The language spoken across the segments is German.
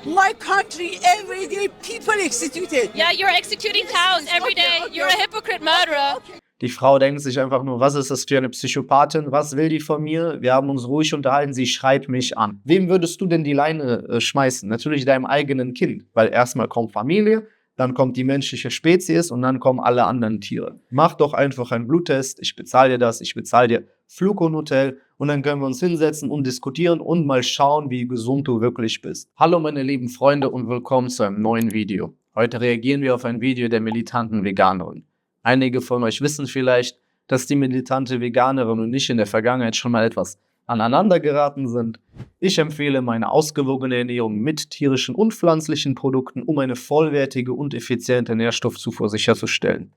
My country, every day people executed. Yeah, you're executing cows every day. You're a hypocrite murderer. Die Frau denkt sich einfach nur, was ist das für eine Psychopathin? Was will die von mir? Wir haben uns ruhig unterhalten, sie schreit mich an. Wem würdest du denn die Leine schmeißen? Natürlich deinem eigenen Kind, weil erstmal kommt Familie, dann kommt die menschliche Spezies und dann kommen alle anderen Tiere. Mach doch einfach einen Bluttest, ich bezahle dir das, ich bezahle dir Flug und Hotel und dann können wir uns hinsetzen und diskutieren und mal schauen, wie gesund du wirklich bist. Hallo meine lieben Freunde und willkommen zu einem neuen Video. Heute reagieren wir auf ein Video der militanten Veganerin. Einige von euch wissen vielleicht, dass die militante Veganerin und ich in der Vergangenheit schon mal etwas aneinander geraten sind. Ich empfehle meine ausgewogene Ernährung mit tierischen und pflanzlichen Produkten, um eine vollwertige und effiziente Nährstoffzufuhr sicherzustellen.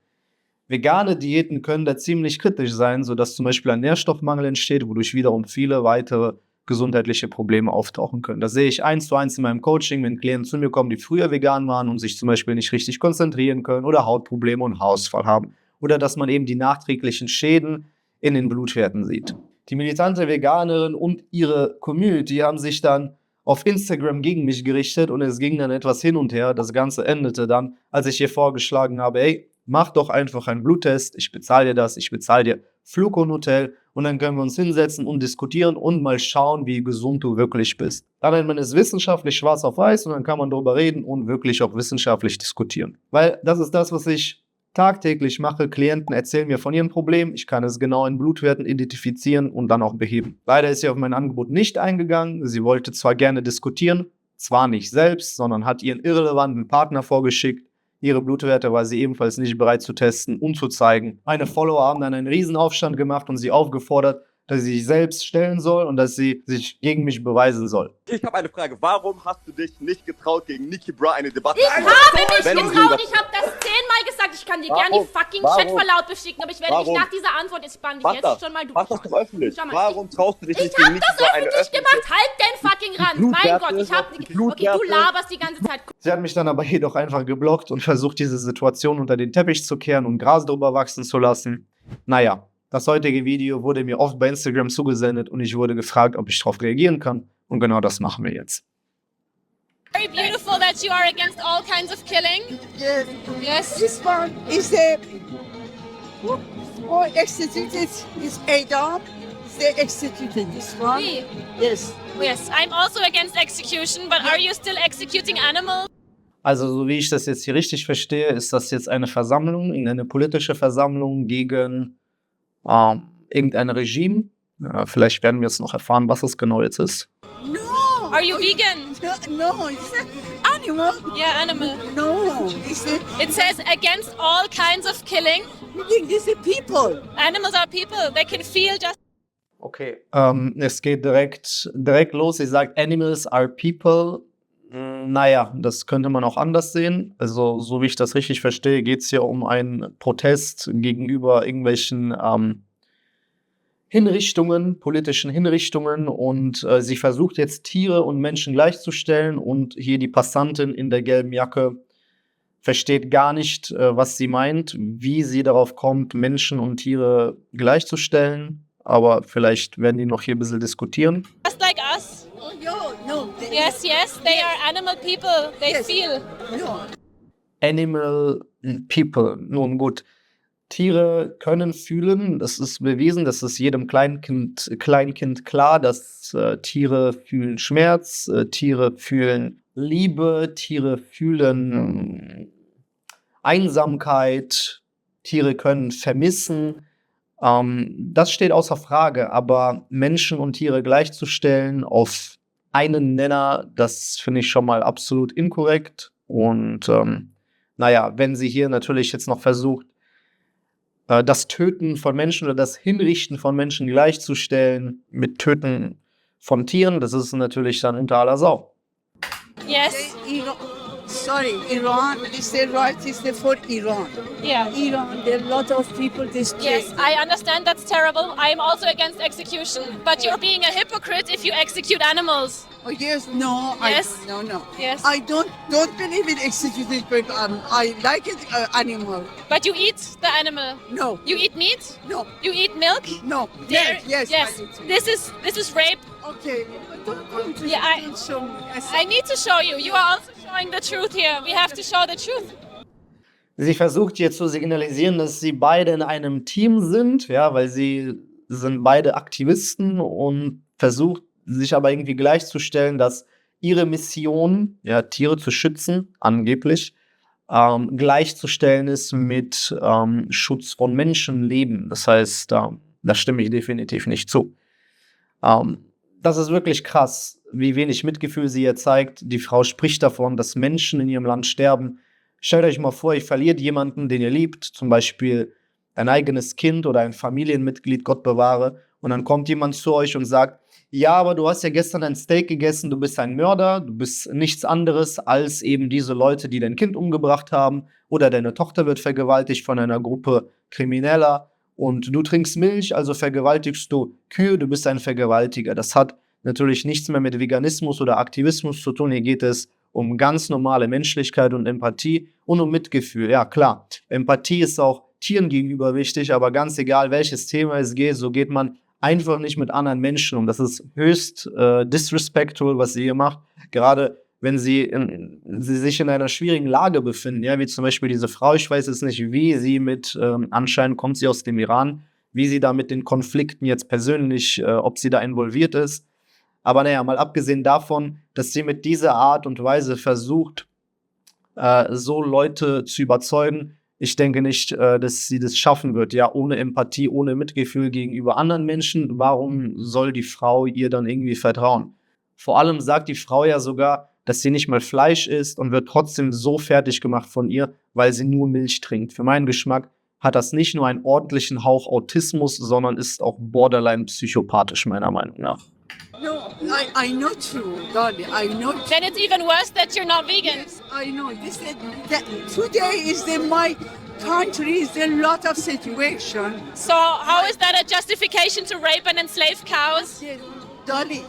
Vegane Diäten können da ziemlich kritisch sein, sodass zum Beispiel ein Nährstoffmangel entsteht, wodurch wiederum viele weitere gesundheitliche Probleme auftauchen können. Das sehe ich 1:1 in meinem Coaching, wenn Klienten zu mir kommen, die früher vegan waren und sich zum Beispiel nicht richtig konzentrieren können oder Hautprobleme und Haarausfall haben. Oder dass man eben die nachträglichen Schäden in den Blutwerten sieht. Die militante Veganerin und ihre Community haben sich dann auf Instagram gegen mich gerichtet und es ging dann etwas hin und her. Das Ganze endete dann, als ich ihr vorgeschlagen habe, ey, mach doch einfach einen Bluttest, ich bezahle dir das, ich bezahle dir Flug und Hotel und dann können wir uns hinsetzen und diskutieren und mal schauen, wie gesund du wirklich bist. Dann nennt man es wissenschaftlich schwarz auf weiß und dann kann man darüber reden und wirklich auch wissenschaftlich diskutieren. Weil das ist das, was ich tagtäglich mache. Klienten erzählen mir von ihren Problemen, ich kann es genau in Blutwerten identifizieren und dann auch beheben. Leider ist sie auf mein Angebot nicht eingegangen. Sie wollte zwar gerne diskutieren, zwar nicht selbst, sondern hat ihren irrelevanten Partner vorgeschickt. Ihre Blutwerte war sie ebenfalls nicht bereit zu testen und zu zeigen. Meine Follower haben dann einen Riesenaufstand gemacht und sie aufgefordert, dass sie sich selbst stellen soll und dass sie sich gegen mich beweisen soll. Ich habe eine Frage. Warum hast du dich nicht getraut, gegen Niki Bra eine Debatte Ich habe mich getraut, ich habe das 10-mal gesagt. Ich kann dir gerne die fucking Chatverlaut beschicken, aber ich werde dich nach dieser Antwort, ich spann dich jetzt schon mal durch. Mach das doch öffentlich. Warum traust du dich nicht gegen Niki Bra eine öffentliche... Ich hab das öffentlich gemacht. Halt den fucking Rand. Mein Gott, ich hab... Okay, du laberst die ganze Zeit. Sie hat mich dann aber jedoch einfach geblockt und versucht, diese Situation unter den Teppich zu kehren und Gras drüber wachsen zu lassen. Naja. Das heutige Video wurde mir oft bei Instagram zugesendet und ich wurde gefragt, ob ich darauf reagieren kann. Und genau das machen wir jetzt. Very beautiful that you are against all kinds of killing. Yes. Yes. This one is the who executed is Adam. They executed this one. Oui. Yes. Yes, I'm also against execution, but are you still executing animals? Also, so wie ich das jetzt hier richtig verstehe, ist das jetzt eine Versammlung, eine politische Versammlung gegen irgendein Regime. Ja, vielleicht werden wir jetzt noch erfahren, was es genau jetzt ist. No. Are you vegan? No, it's an animal. Yeah, animal. No, it's It says against all kinds of killing. a people. Animals are people. They can feel just... Okay. Es geht direkt los. Sie sagt, Animals are people. Naja, das könnte man auch anders sehen. Also, so wie ich das richtig verstehe, geht es hier um einen Protest gegenüber irgendwelchen Hinrichtungen, politischen Hinrichtungen. Und sie versucht jetzt, Tiere und Menschen gleichzustellen. Und hier die Passantin in der gelben Jacke versteht gar nicht, was sie meint, wie sie darauf kommt, Menschen und Tiere gleichzustellen. Aber vielleicht werden die noch hier ein bisschen diskutieren. Just like us. Oh, no. Yes, they are animal people. They Yes. feel. No. Animal people. Nun gut, Tiere können fühlen. Das ist bewiesen. Das ist jedem Kleinkind klar, dass Tiere fühlen Schmerz, Tiere fühlen Liebe, Tiere fühlen Einsamkeit, Tiere können vermissen. Das steht außer Frage, aber Menschen und Tiere gleichzustellen auf einen Nenner, das finde ich schon mal absolut inkorrekt. Und naja, wenn sie hier natürlich jetzt noch versucht, das Töten von Menschen oder das Hinrichten von Menschen gleichzustellen mit Töten von Tieren, das ist natürlich dann unter aller Sau. Yes. Iran is the right is the for Iran. Yeah. Iran, there are a lot of people destroyed. Yes, I understand that's terrible. I am also against execution. But you're being a hypocrite if you execute animals. Oh yes, no, Yes. no. Yes. I don't believe in executed, but I like it animal. But you eat the animal. No, You eat meat? no, You eat milk? no. Dairy? Yes. Yes. I do. This is rape. Okay, don't Yeah, don't show me. I need to show you. You are also showing the truth here. We have to show the truth. Sie versucht hier zu signalisieren, dass sie beide in einem Team sind, ja, weil sie sind beide Aktivisten und versucht sich aber irgendwie gleichzustellen, dass ihre Mission, ja, Tiere zu schützen, angeblich, gleichzustellen ist mit Schutz von Menschenleben. Das heißt, da stimme ich definitiv nicht zu. Das ist wirklich krass, wie wenig Mitgefühl sie hier zeigt. Die Frau spricht davon, dass Menschen in ihrem Land sterben. Stellt euch mal vor, ihr verliert jemanden, den ihr liebt, zum Beispiel ein eigenes Kind oder ein Familienmitglied, Gott bewahre, und dann kommt jemand zu euch und sagt, ja, aber du hast ja gestern ein Steak gegessen, du bist ein Mörder, du bist nichts anderes als eben diese Leute, die dein Kind umgebracht haben, oder deine Tochter wird vergewaltigt von einer Gruppe Krimineller und du trinkst Milch, also vergewaltigst du Kühe, du bist ein Vergewaltiger. Das hat natürlich nichts mehr mit Veganismus oder Aktivismus zu tun, hier geht es um ganz normale Menschlichkeit und Empathie und um Mitgefühl. Ja, klar, Empathie ist auch Tieren gegenüber wichtig, aber ganz egal, welches Thema es geht, so geht man einfach nicht mit anderen Menschen um. Das ist höchst disrespectful, was sie hier macht. Gerade wenn sie sich in einer schwierigen Lage befinden, ja, wie zum Beispiel diese Frau, ich weiß jetzt nicht, wie sie anscheinend kommt sie aus dem Iran, wie sie da mit den Konflikten jetzt persönlich, ob sie da involviert ist. Aber naja, mal abgesehen davon, dass sie mit dieser Art und Weise versucht, so Leute zu überzeugen, ich denke nicht, dass sie das schaffen wird, ja, ohne Empathie, ohne Mitgefühl gegenüber anderen Menschen. Warum soll die Frau ihr dann irgendwie vertrauen? Vor allem sagt die Frau ja sogar, dass sie nicht mal Fleisch isst und wird trotzdem so fertig gemacht von ihr, weil sie nur Milch trinkt. Für meinen Geschmack hat das nicht nur einen ordentlichen Hauch Autismus, sondern ist auch borderline psychopathisch, meiner Meinung nach. No, I know true, darling. I know. Then it's even worse that you're not vegan. I know. That today is my country is a lot of situation. So how is that a justification to rape and enslave cows? Darling,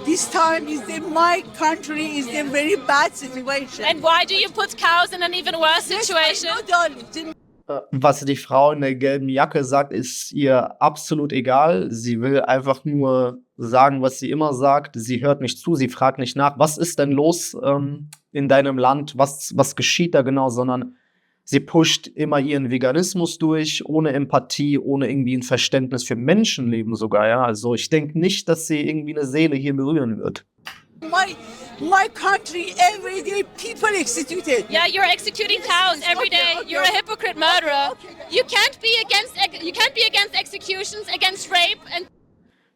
this time is my country is a very bad situation. And why do you put cows in an even worse situation? Yes, I know, darling. Was die Frau in der gelben Jacke sagt, ist ihr absolut egal. Sie will einfach nur sagen, was sie immer sagt. Sie hört nicht zu, sie fragt nicht nach, was ist denn los in deinem Land, was geschieht da genau, sondern sie pusht immer ihren Veganismus durch, ohne Empathie, ohne irgendwie ein Verständnis für Menschenleben sogar. Ja? Also ich denke nicht, dass sie irgendwie eine Seele hier berühren wird. My country, every day people executed. Yeah, you're executing cows every day. Okay. You're a hypocrite murderer. You can't be against executions, against rape and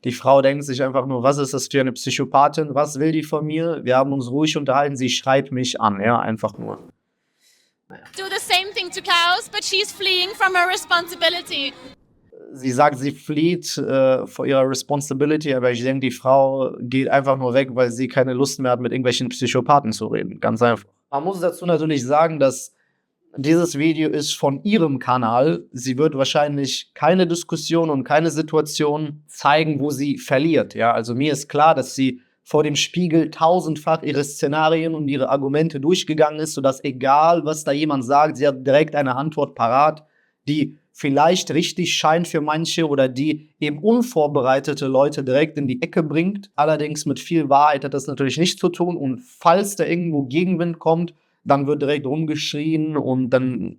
Die Frau denkt sich einfach nur, was ist das für eine Psychopathin? Was will die von mir? Wir haben uns ruhig unterhalten, sie schreit mich an, ja, einfach nur. do the same thing to cows, but she's fleeing from her responsibility. Sie sagt, sie flieht vor ihrer Responsibility, aber ich denke, die Frau geht einfach nur weg, weil sie keine Lust mehr hat, mit irgendwelchen Psychopathen zu reden. Ganz einfach. Man muss dazu natürlich sagen, dass dieses Video ist von ihrem Kanal. Sie wird wahrscheinlich keine Diskussion und keine Situation zeigen, wo sie verliert. Ja, also mir ist klar, dass sie vor dem Spiegel tausendfach ihre Szenarien und ihre Argumente durchgegangen ist, sodass egal, was da jemand sagt, sie hat direkt eine Antwort parat, die vielleicht richtig scheint für manche oder die eben unvorbereitete Leute direkt in die Ecke bringt. Allerdings mit viel Wahrheit hat das natürlich nichts zu tun. Und falls da irgendwo Gegenwind kommt, dann wird direkt rumgeschrien und dann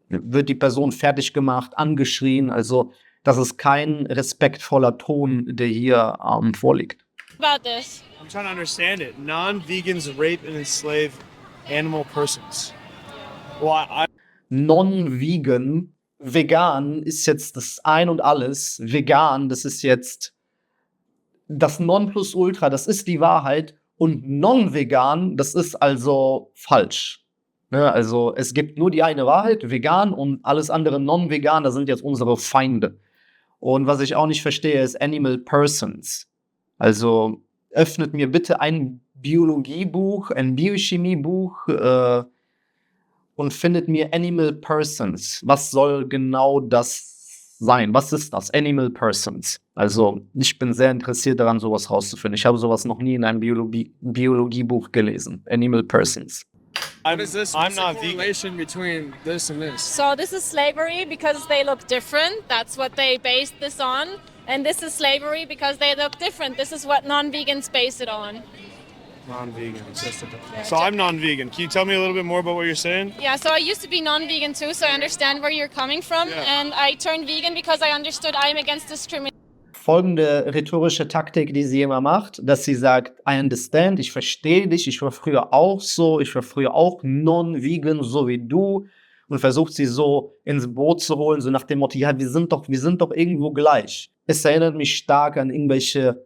wird die Person fertig gemacht, angeschrien. Also das ist kein respektvoller Ton, der hier vorliegt. About this. I'm trying to understand it. Non-vegans rape and enslave animal persons. Well, Non-vegan, vegan ist jetzt das Ein und Alles. Vegan, das ist jetzt das Nonplusultra, das ist die Wahrheit. Und non-vegan, das ist also falsch. Ne? Also es gibt nur die eine Wahrheit, vegan, und alles andere non-vegan, das sind jetzt unsere Feinde. Und was ich auch nicht verstehe, ist Animal Persons. Also öffnet mir bitte ein Biologiebuch, ein Biochemiebuch und findet mir Animal Persons. Was soll genau das sein? Was ist das? Animal Persons. Also, ich bin sehr interessiert daran, sowas rauszufinden. Ich habe sowas noch nie in einem Biologiebuch gelesen. Animal Persons. I'm What is this? I'm What's the not vegan. correlation between this and this? So this is slavery because they look different. That's what they based this on. And this is slavery because they look different. This is what non-vegans base it on. Non-vegan. So I'm non-vegan. Can you tell me a little bit more about what you're saying? Yeah, so I used to be non-vegan too, so I understand where you're coming from. Yeah. And I turned vegan because I understood I'm against discrimination. Folgende rhetorische Taktik, die sie immer macht, dass sie sagt, I understand, ich verstehe dich, ich war früher auch so, ich war früher auch non-vegan, so wie du, und versucht sie so ins Boot zu holen, so nach dem Motto, ja, wir sind doch irgendwo gleich. Es erinnert mich stark an irgendwelche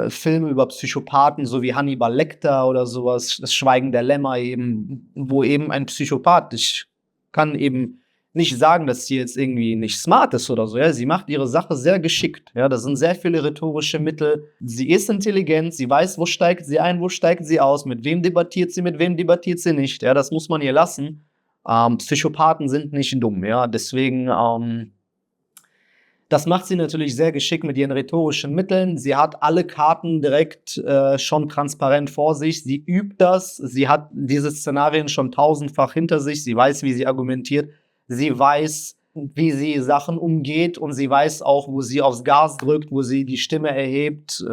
Filme über Psychopathen, so wie Hannibal Lecter oder sowas, das Schweigen der Lämmer eben, wo eben ein Psychopath, ich kann eben nicht sagen, dass sie jetzt irgendwie nicht smart ist oder so, ja, sie macht ihre Sache sehr geschickt, ja, das sind sehr viele rhetorische Mittel, sie ist intelligent, sie weiß, wo steigt sie ein, wo steigt sie aus, mit wem debattiert sie nicht, ja, das muss man ihr lassen. Psychopathen sind nicht dumm, ja, deswegen, das macht sie natürlich sehr geschickt mit ihren rhetorischen Mitteln. Sie hat alle Karten direkt schon transparent vor sich. Sie übt das. Sie hat diese Szenarien schon tausendfach hinter sich. Sie weiß, wie sie argumentiert. Sie weiß, wie sie Sachen umgeht. Und sie weiß auch, wo sie aufs Gas drückt, wo sie die Stimme erhebt,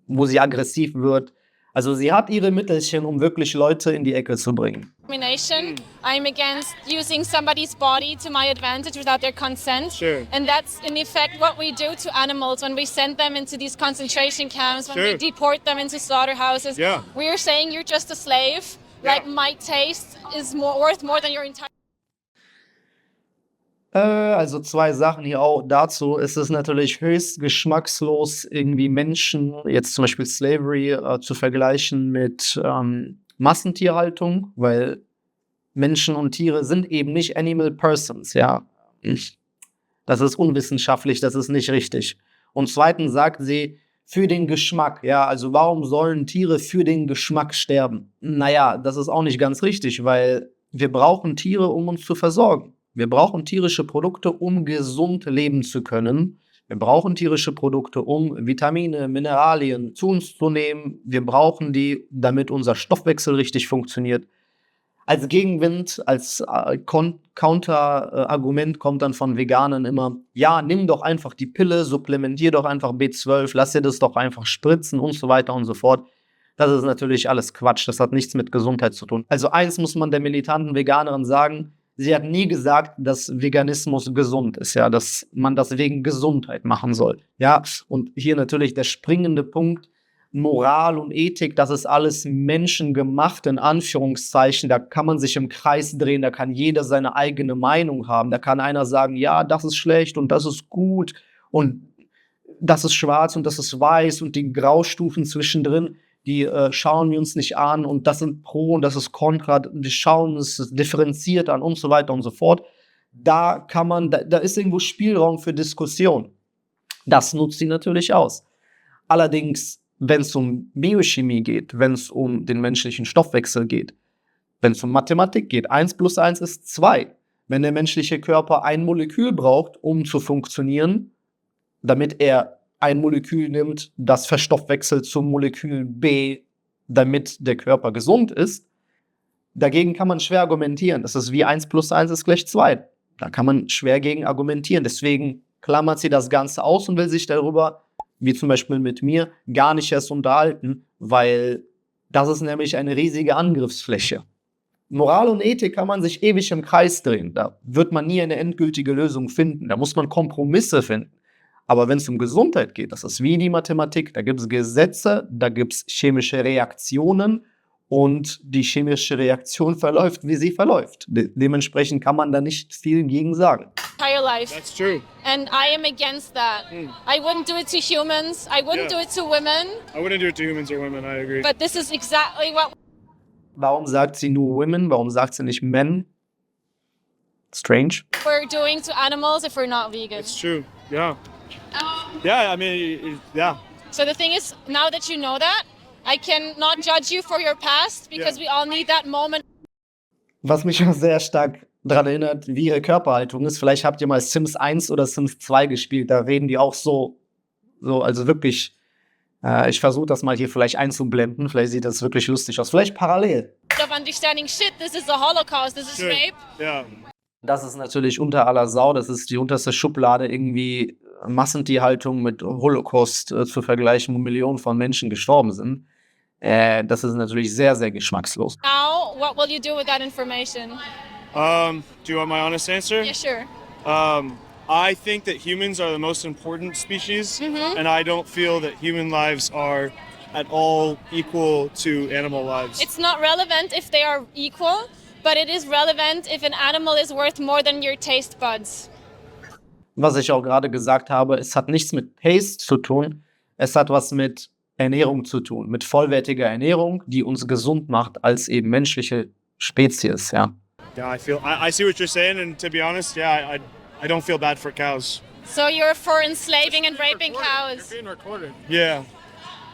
wo sie aggressiv wird. Also sie hat ihre Mittelchen, um wirklich Leute in die Ecke zu bringen. I'm against using somebody's body to my advantage without their consent. Sure. And that's in effect what we do to animals when we send them into these concentration camps, when we Sure. deport them into slaughterhouses. Yeah. We're saying you're just a slave. Yeah. Like my taste is worth more than your entire. Also zwei Sachen hier auch dazu. Es ist natürlich höchst geschmackslos, irgendwie Menschen, jetzt zum Beispiel Slavery, zu vergleichen mit Massentierhaltung, weil Menschen und Tiere sind eben nicht Animal Persons, ja. Das ist unwissenschaftlich, das ist nicht richtig. Und zweitens sagt sie, für den Geschmack, ja, also warum sollen Tiere für den Geschmack sterben? Naja, das ist auch nicht ganz richtig, weil wir brauchen Tiere, um uns zu versorgen. Wir brauchen tierische Produkte, um gesund leben zu können. Wir brauchen tierische Produkte, um Vitamine, Mineralien zu uns zu nehmen. Wir brauchen die, damit unser Stoffwechsel richtig funktioniert. Als Gegenwind, als Counterargument kommt dann von Veganern immer, ja, nimm doch einfach die Pille, supplementier doch einfach B12, lass dir das doch einfach spritzen und so weiter und so fort. Das ist natürlich alles Quatsch, das hat nichts mit Gesundheit zu tun. Also eins muss man der militanten Veganerin sagen, sie hat nie gesagt, dass Veganismus gesund ist, ja, dass man das wegen Gesundheit machen soll. Ja, und hier natürlich der springende Punkt, Moral und Ethik, das ist alles menschengemacht, in Anführungszeichen. Da kann man sich im Kreis drehen, da kann jeder seine eigene Meinung haben. Da kann einer sagen, ja, das ist schlecht und das ist gut und das ist schwarz und das ist weiß und die Graustufen zwischendrin, die schauen wir uns nicht an und das sind Pro und das ist Kontra, wir schauen es differenziert an und so weiter und so fort. Da kann man, da ist irgendwo Spielraum für Diskussion. Das nutzt sie natürlich aus. Allerdings, wenn es um Biochemie geht, wenn es um den menschlichen Stoffwechsel geht, wenn es um Mathematik geht, 1 + 1 ist 2. Wenn der menschliche Körper ein Molekül braucht, um zu funktionieren, damit er ein Molekül nimmt, das verstoffwechselt zum Molekül B, damit der Körper gesund ist, dagegen kann man schwer argumentieren. Das ist wie 1 + 1 ist gleich 2. Da kann man schwer gegen argumentieren. Deswegen klammert sie das Ganze aus und will sich darüber, wie zum Beispiel mit mir, gar nicht erst unterhalten, weil das ist nämlich eine riesige Angriffsfläche. Moral und Ethik kann man sich ewig im Kreis drehen. Da wird man nie eine endgültige Lösung finden. Da muss man Kompromisse finden. Aber wenn es um Gesundheit geht, das ist wie die Mathematik. Da gibt es Gesetze, da gibt es chemische Reaktionen und die chemische Reaktion verläuft, wie sie verläuft. Dementsprechend kann man da nicht viel gegen sagen. Entire life. That's true. And I am against that. I wouldn't do it to humans. I wouldn't Yeah. do it to women. I wouldn't do it to humans or women, I agree. But this is exactly what Warum sagt sie nur Women? Warum sagt sie nicht Men? Strange. we're doing to animals if we're not vegan. It's true, yeah. Yeah, I mean, yeah. So the thing is, now that you know that, I can not judge you for your past because we all need that moment. Was mich auch sehr stark daran erinnert, wie ihre Körperhaltung ist. Vielleicht habt ihr mal Sims 1 oder Sims 2 gespielt, da reden die auch so also wirklich, ich versuche das mal hier vielleicht einzublenden, vielleicht sieht das wirklich lustig aus, vielleicht parallel. Of understanding shit, this is a Holocaust, this is Sure. rape. Yeah. Das ist natürlich unter aller Sau, das ist die unterste Schublade, irgendwie Massentierhaltung mit Holocaust zu vergleichen, wo Millionen von Menschen gestorben sind. Das ist natürlich sehr, sehr geschmackslos. Now, what will you do with that information? Do you want my honest answer? Yeah, sure. I think that humans are the most important species, and I don't feel that human lives are at all equal to animal lives. It's not relevant if they are equal, but it is relevant if an animal is worth more than your taste buds. Was ich auch gerade gesagt habe, es hat nichts mit Taste zu tun, es hat was mit Ernährung zu tun, mit vollwertiger Ernährung, die uns gesund macht als eben menschliche Spezies, ja. Yeah, I see what you're saying, and to be honest, yeah, I don't feel bad for cows. So you're for enslaving and raping cows. Being recorded. Yeah.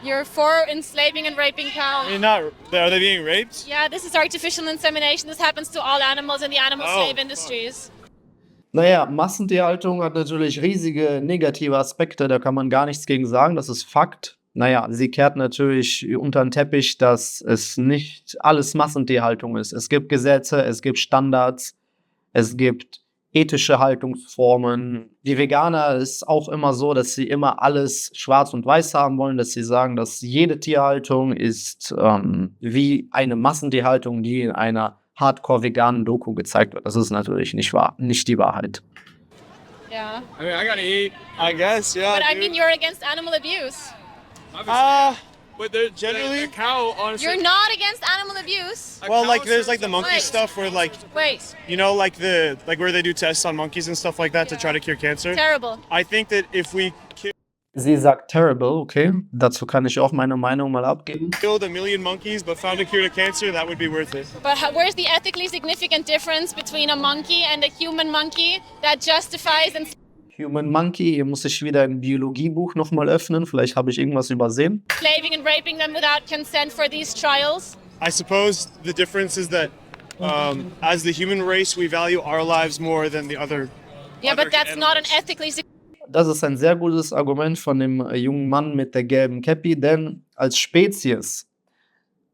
You're for enslaving and raping cows. I mean, are they being raped? Yeah, this is artificial insemination. This happens to all animals in the animal Oh, slave industries. Naja, Massentierhaltung hat natürlich riesige negative Aspekte, da kann man gar nichts gegen sagen, das ist Fakt. Naja, sie kehrt natürlich unter den Teppich, dass es nicht alles Massentierhaltung ist. Es gibt Gesetze, es gibt Standards, es gibt ethische Haltungsformen. Die Veganer ist auch immer so, dass sie immer alles schwarz und weiß haben wollen, dass sie sagen, dass jede Tierhaltung ist wie eine Massentierhaltung, die in einer hardcore-veganen Doku gezeigt wird. Das ist natürlich nicht wahr, nicht die Wahrheit. Yeah. I mean, I gotta eat. I guess, yeah. But I dude. mean, you're against animal abuse. But they're Generally- the cow, honestly. You're not against animal abuse. a Well, cow like there's like the serves monkey Wait. stuff where like Wait, like where they do tests on monkeys and stuff like that to try to cure cancer. terrible. I think that if we Sie sagt terrible, okay. Dazu kann ich auch meine Meinung mal abgeben. killed 1 million monkeys but found a cure to cancer, that would be worth it. But where's the ethically significant difference between a monkey and a human monkey that justifies Human Monkey, hier muss ich wieder ein Biologiebuch nochmal öffnen. Vielleicht habe ich irgendwas übersehen. enslaving and raping them without consent for these trials? I suppose the difference is that as the human race, we value our lives more than the other. Yeah, other but that's not an animals. ethically significant. Das ist ein sehr gutes Argument von dem jungen Mann mit der gelben Käppi, denn als Spezies,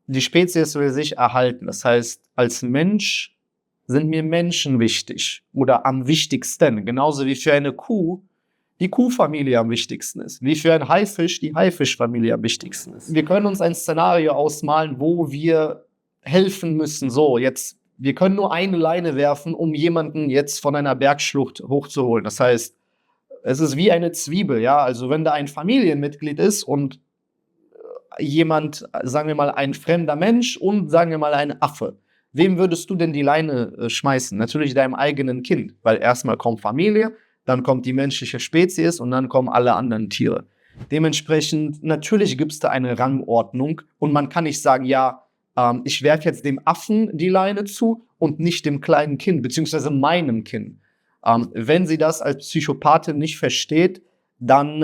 die Spezies will sich erhalten. Das heißt, als Mensch sind mir Menschen wichtig oder am wichtigsten. Genauso wie für eine Kuh die Kuhfamilie am wichtigsten ist. Wie für einen Haifisch die Haifischfamilie am wichtigsten ist. Wir können uns ein Szenario ausmalen, wo wir helfen müssen. So, jetzt, wir können nur eine Leine werfen, um jemanden jetzt von einer Bergschlucht hochzuholen. Das heißt, es ist wie eine Zwiebel, ja. Also wenn da ein Familienmitglied ist und jemand, sagen wir mal, ein fremder Mensch und sagen wir mal ein Affe. Wem würdest du denn die Leine schmeißen? Natürlich deinem eigenen Kind, weil erstmal kommt Familie, dann kommt die menschliche Spezies und dann kommen alle anderen Tiere. Dementsprechend, natürlich gibt es da eine Rangordnung und man kann nicht sagen, ja, ich werfe jetzt dem Affen die Leine zu und nicht dem kleinen Kind, beziehungsweise meinem Kind. Wenn sie das als Psychopathin nicht versteht, dann,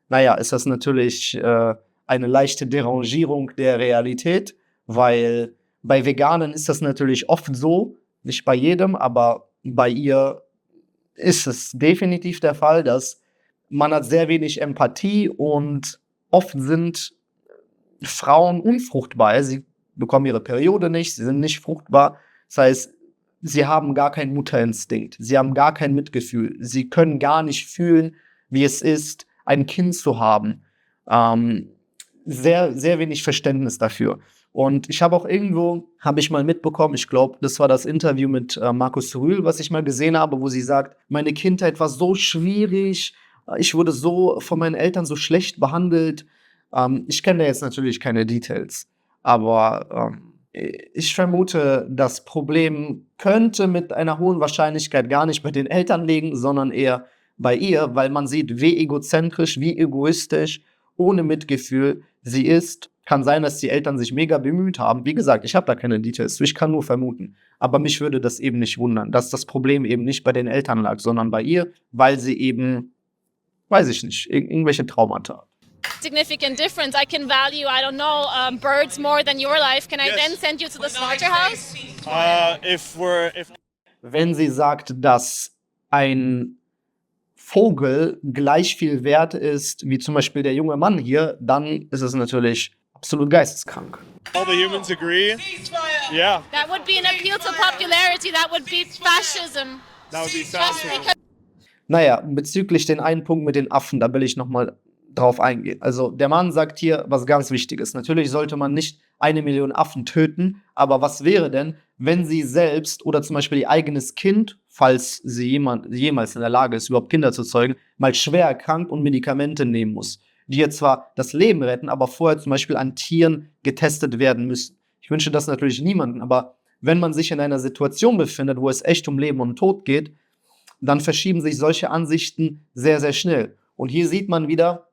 naja, ist das natürlich eine leichte Derangierung der Realität, weil bei Veganern ist das natürlich oft so, nicht bei jedem, aber bei ihr ist es definitiv der Fall, dass man hat sehr wenig Empathie und oft sind Frauen unfruchtbar. Sie bekommen ihre Periode nicht, sie sind nicht fruchtbar. Das heißt, sie haben gar keinen Mutterinstinkt, sie haben gar kein Mitgefühl, sie können gar nicht fühlen, wie es ist, ein Kind zu haben. Sehr, sehr wenig Verständnis dafür. Und ich habe auch irgendwo, habe ich mal mitbekommen, ich glaube, das war das Interview mit Markus Rühl, was ich mal gesehen habe, wo sie sagt, meine Kindheit war so schwierig, ich wurde so von meinen Eltern so schlecht behandelt. Ich kenne da jetzt natürlich keine Details, aber ich vermute, das Problem könnte mit einer hohen Wahrscheinlichkeit gar nicht bei den Eltern liegen, sondern eher bei ihr, weil man sieht, wie egozentrisch, wie egoistisch, ohne Mitgefühl sie ist. Kann sein, dass die Eltern sich mega bemüht haben. Wie gesagt, ich habe da keine Details, ich kann nur vermuten. Aber mich würde das eben nicht wundern, dass das Problem eben nicht bei den Eltern lag, sondern bei ihr, weil sie eben, weiß ich nicht, irgendwelche Traumata hat. Significant difference. I can value, I don't know, birds more than your life. Can I Yes. then send you to the slaughterhouse? If Wenn sie sagt, dass ein Vogel gleich viel wert ist wie zum Beispiel der junge Mann hier, dann ist es natürlich absolut geisteskrank. All the humans agree. Yeah, That would be an appeal to popularity. That would be fascism. that would be Just fascinating. because Naja, bezüglich den einen Punkt mit den Affen, da will ich nochmal drauf eingehen. Also der Mann sagt hier was ganz Wichtiges. Natürlich sollte man nicht 1 Million Affen töten, aber was wäre denn, wenn sie selbst oder zum Beispiel ihr eigenes Kind, falls sie jemals in der Lage ist, überhaupt Kinder zu zeugen, mal schwer erkrankt und Medikamente nehmen muss, die ihr zwar das Leben retten, aber vorher zum Beispiel an Tieren getestet werden müssen. Ich wünsche das natürlich niemandem, aber wenn man sich in einer Situation befindet, wo es echt um Leben und Tod geht, dann verschieben sich solche Ansichten sehr, sehr schnell. Und hier sieht man wieder,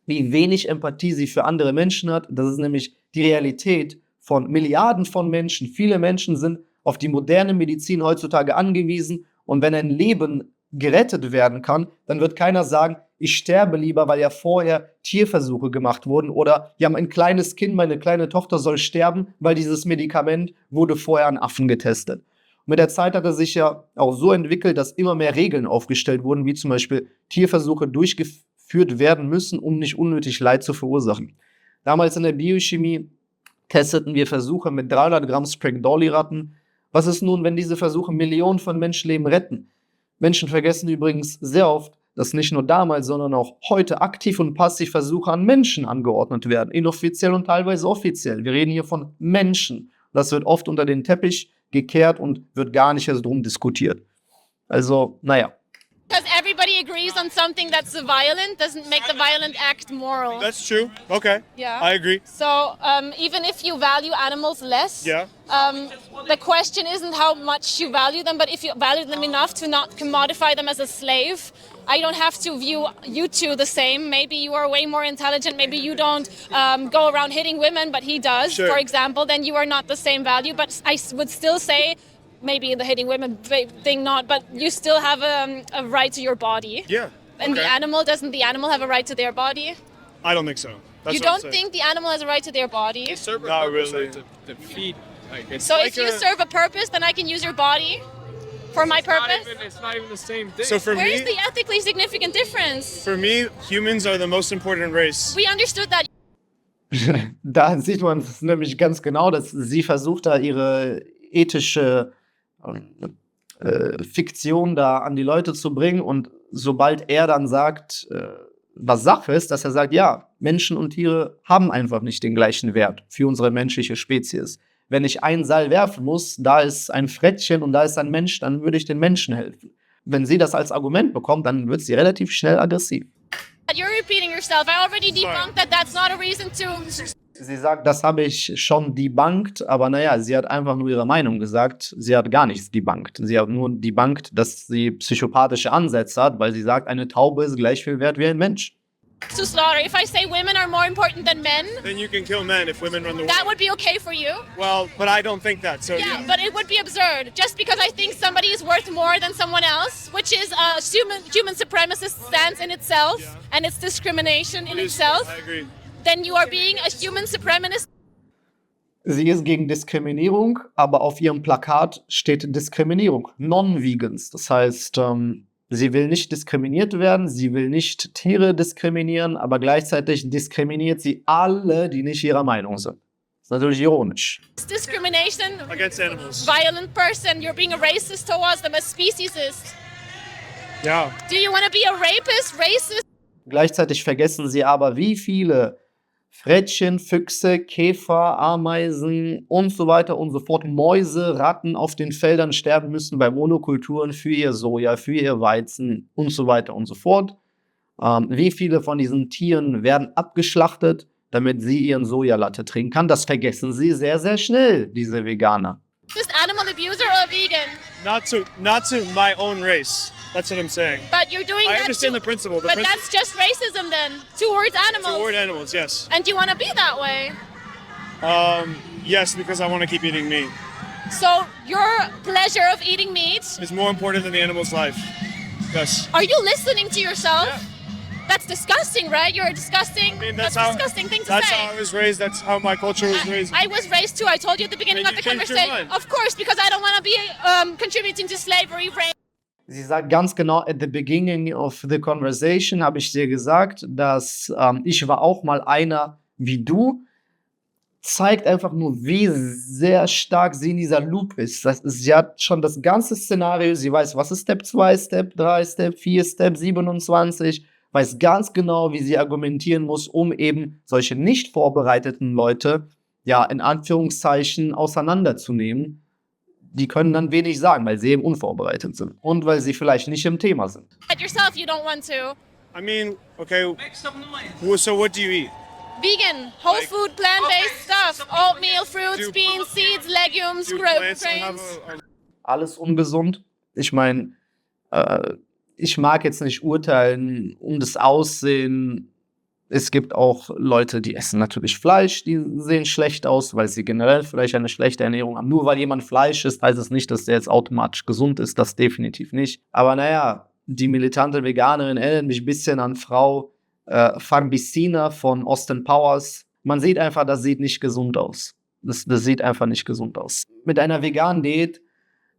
wie wenig Empathie sie für andere Menschen hat. Das ist nämlich die Realität von Milliarden von Menschen. Viele Menschen sind auf die moderne Medizin heutzutage angewiesen. Und wenn ein Leben gerettet werden kann, dann wird keiner sagen, ich sterbe lieber, weil ja vorher Tierversuche gemacht wurden. Oder ja, mein kleines Kind, meine kleine Tochter soll sterben, weil dieses Medikament wurde vorher an Affen getestet. Mit der Zeit hat er sich ja auch so entwickelt, dass immer mehr Regeln aufgestellt wurden, wie zum Beispiel Tierversuche durchgeführt werden müssen, um nicht unnötig Leid zu verursachen. Damals in der Biochemie testeten wir Versuche mit 300 Gramm Sprague-Dawley-Ratten. Was ist nun, wenn diese Versuche Millionen von Menschenleben retten? Menschen vergessen übrigens sehr oft, dass nicht nur damals, sondern auch heute aktiv und passiv Versuche an Menschen angeordnet werden. Inoffiziell und teilweise offiziell. Wir reden hier von Menschen. Das wird oft unter den Teppich gekehrt und wird gar nicht erst drum diskutiert. Also, naja. because everybody agrees on something that's violent doesn't make the violent act moral. That's true. Okay. Yeah. I agree. So even if you value animals less, Yeah. the question isn't how much you value them, but if you value them enough to not commodify them as a slave. I don't have to view you two the same. Maybe you are way more intelligent. Maybe you don't go around hitting women, but he does, Sure. for example. Then you are not the same value. But I would still say, maybe the hitting women thing not, but you still have a right to your body. Yeah. And okay. doesn't the animal have a right to their body? I don't think so. That's You what I'm don't saying. think the animal has a right to their body? Serve a Not purpose, really. right, to feed. Like it's So like if you a- serve a purpose, then I can use your body for my purpose? it's not even the same thing. So for Where me, is the ethically significant difference? humans are the most important race. We understood that. Da sieht man es nämlich ganz genau, dass sie versucht, da ihre ethische Fiktion da an die Leute zu bringen. Und sobald er dann sagt, was Sache ist, dass er sagt, ja, Menschen und Tiere haben einfach nicht den gleichen Wert für unsere menschliche Spezies. Wenn ich ein Seil werfen muss, da ist ein Frettchen und da ist ein Mensch, dann würde ich den Menschen helfen. Wenn sie das als Argument bekommt, dann wird sie relativ schnell aggressiv. You're repeating yourself. I already debunked that that's not a reason to. Sie sagt, das habe ich schon debunked, aber naja, sie hat einfach nur ihre Meinung gesagt. Sie hat gar nichts debunked. Sie hat nur debunked, dass sie psychopathische Ansätze hat, weil sie sagt, eine Taube ist gleich viel wert wie ein Mensch. To slaughter. If I say women are more important than men, Then you can kill men if women run the that world. would be okay for you. Well, but I don't think that. So Yeah, but it would be absurd. Just because I think somebody is worth more than someone else, which is a human supremacist stance in itself, and it's discrimination in itself, I agree. then you are being a human supremacist. Sie ist gegen Diskriminierung, aber auf ihrem Plakat steht Diskriminierung. Non-Vegans. Das heißt, sie will nicht diskriminiert werden, sie will nicht Tiere diskriminieren, aber gleichzeitig diskriminiert sie alle, die nicht ihrer Meinung sind. Das ist natürlich ironisch. Discrimination, Against animals. violent person, you're being a racist towards them, a speciesist. Yeah. Do you want to be a rapist, racist? Gleichzeitig vergessen sie aber, wie viele Frettchen, Füchse, Käfer, Ameisen und so weiter und so fort, Mäuse, Ratten auf den Feldern sterben müssen bei Monokulturen für ihr Soja, für ihr Weizen und so weiter und so fort. Wie viele von diesen Tieren werden abgeschlachtet, damit sie ihren Sojalatte trinken kann. Das vergessen sie sehr, sehr schnell, diese Veganer. Just animal abuser or a vegan? Not to my own race. That's what I'm saying. But you're doing I that understand to- the principle. The But principle that's just racism then, towards animals. toward animals, yes. And you want to be that way. Yes, because I want to keep eating meat. So your pleasure of eating meat, It's more important than the animal's life. Yes. are you listening to yourself? That's disgusting, right? You're disgusting. I mean, that's a disgusting thing to that's say. how I was raised. That's how my culture was raised. I was raised too. I told you at the beginning And of the you changed your conversation. mind. Of course, because I don't want to be contributing to slavery, rape. Sie sagt ganz genau, at the beginning of the conversation habe ich dir gesagt, dass ich war auch mal einer wie du. Zeigt einfach nur, wie sehr stark sie in dieser Loop ist. Sie hat schon das ganze Szenario, sie weiß, was ist Step 2, Step 3, Step 4, Step 27, weiß ganz genau, wie sie argumentieren muss, um eben solche nicht vorbereiteten Leute, ja, in Anführungszeichen auseinanderzunehmen. Die können dann wenig sagen, weil sie eben unvorbereitet sind und weil sie vielleicht nicht im Thema sind. At yourself, you don't want to. I mean, okay. So what do you eat? Vegan, whole Like- food, plant-based stuff. Oatmeal, fruits, Do- beans, seeds, legumes, Do plants have grains. Alles ungesund. Ich meine, ich mag jetzt nicht urteilen um das Aussehen. Es gibt auch Leute, die essen natürlich Fleisch, die sehen schlecht aus, weil sie generell vielleicht eine schlechte Ernährung haben. Nur weil jemand Fleisch isst, heißt es nicht, dass der jetzt automatisch gesund ist. Das definitiv nicht. Aber naja, die militante Veganerin erinnert mich ein bisschen an Frau Farbicina von Austin Powers. Man sieht einfach, das sieht nicht gesund aus. Das sieht einfach nicht gesund aus. Mit einer veganen Diät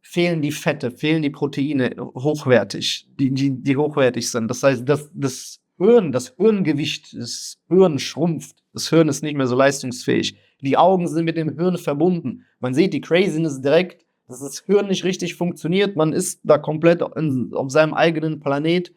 fehlen die Fette, fehlen die Proteine hochwertig, die hochwertig sind. Das heißt, das Hirngewicht, das Hirn schrumpft. Das Hirn ist nicht mehr so leistungsfähig. Die Augen sind mit dem Hirn verbunden. Man sieht die Craziness direkt, dass das Hirn nicht richtig funktioniert. Man ist da komplett auf seinem eigenen Planet.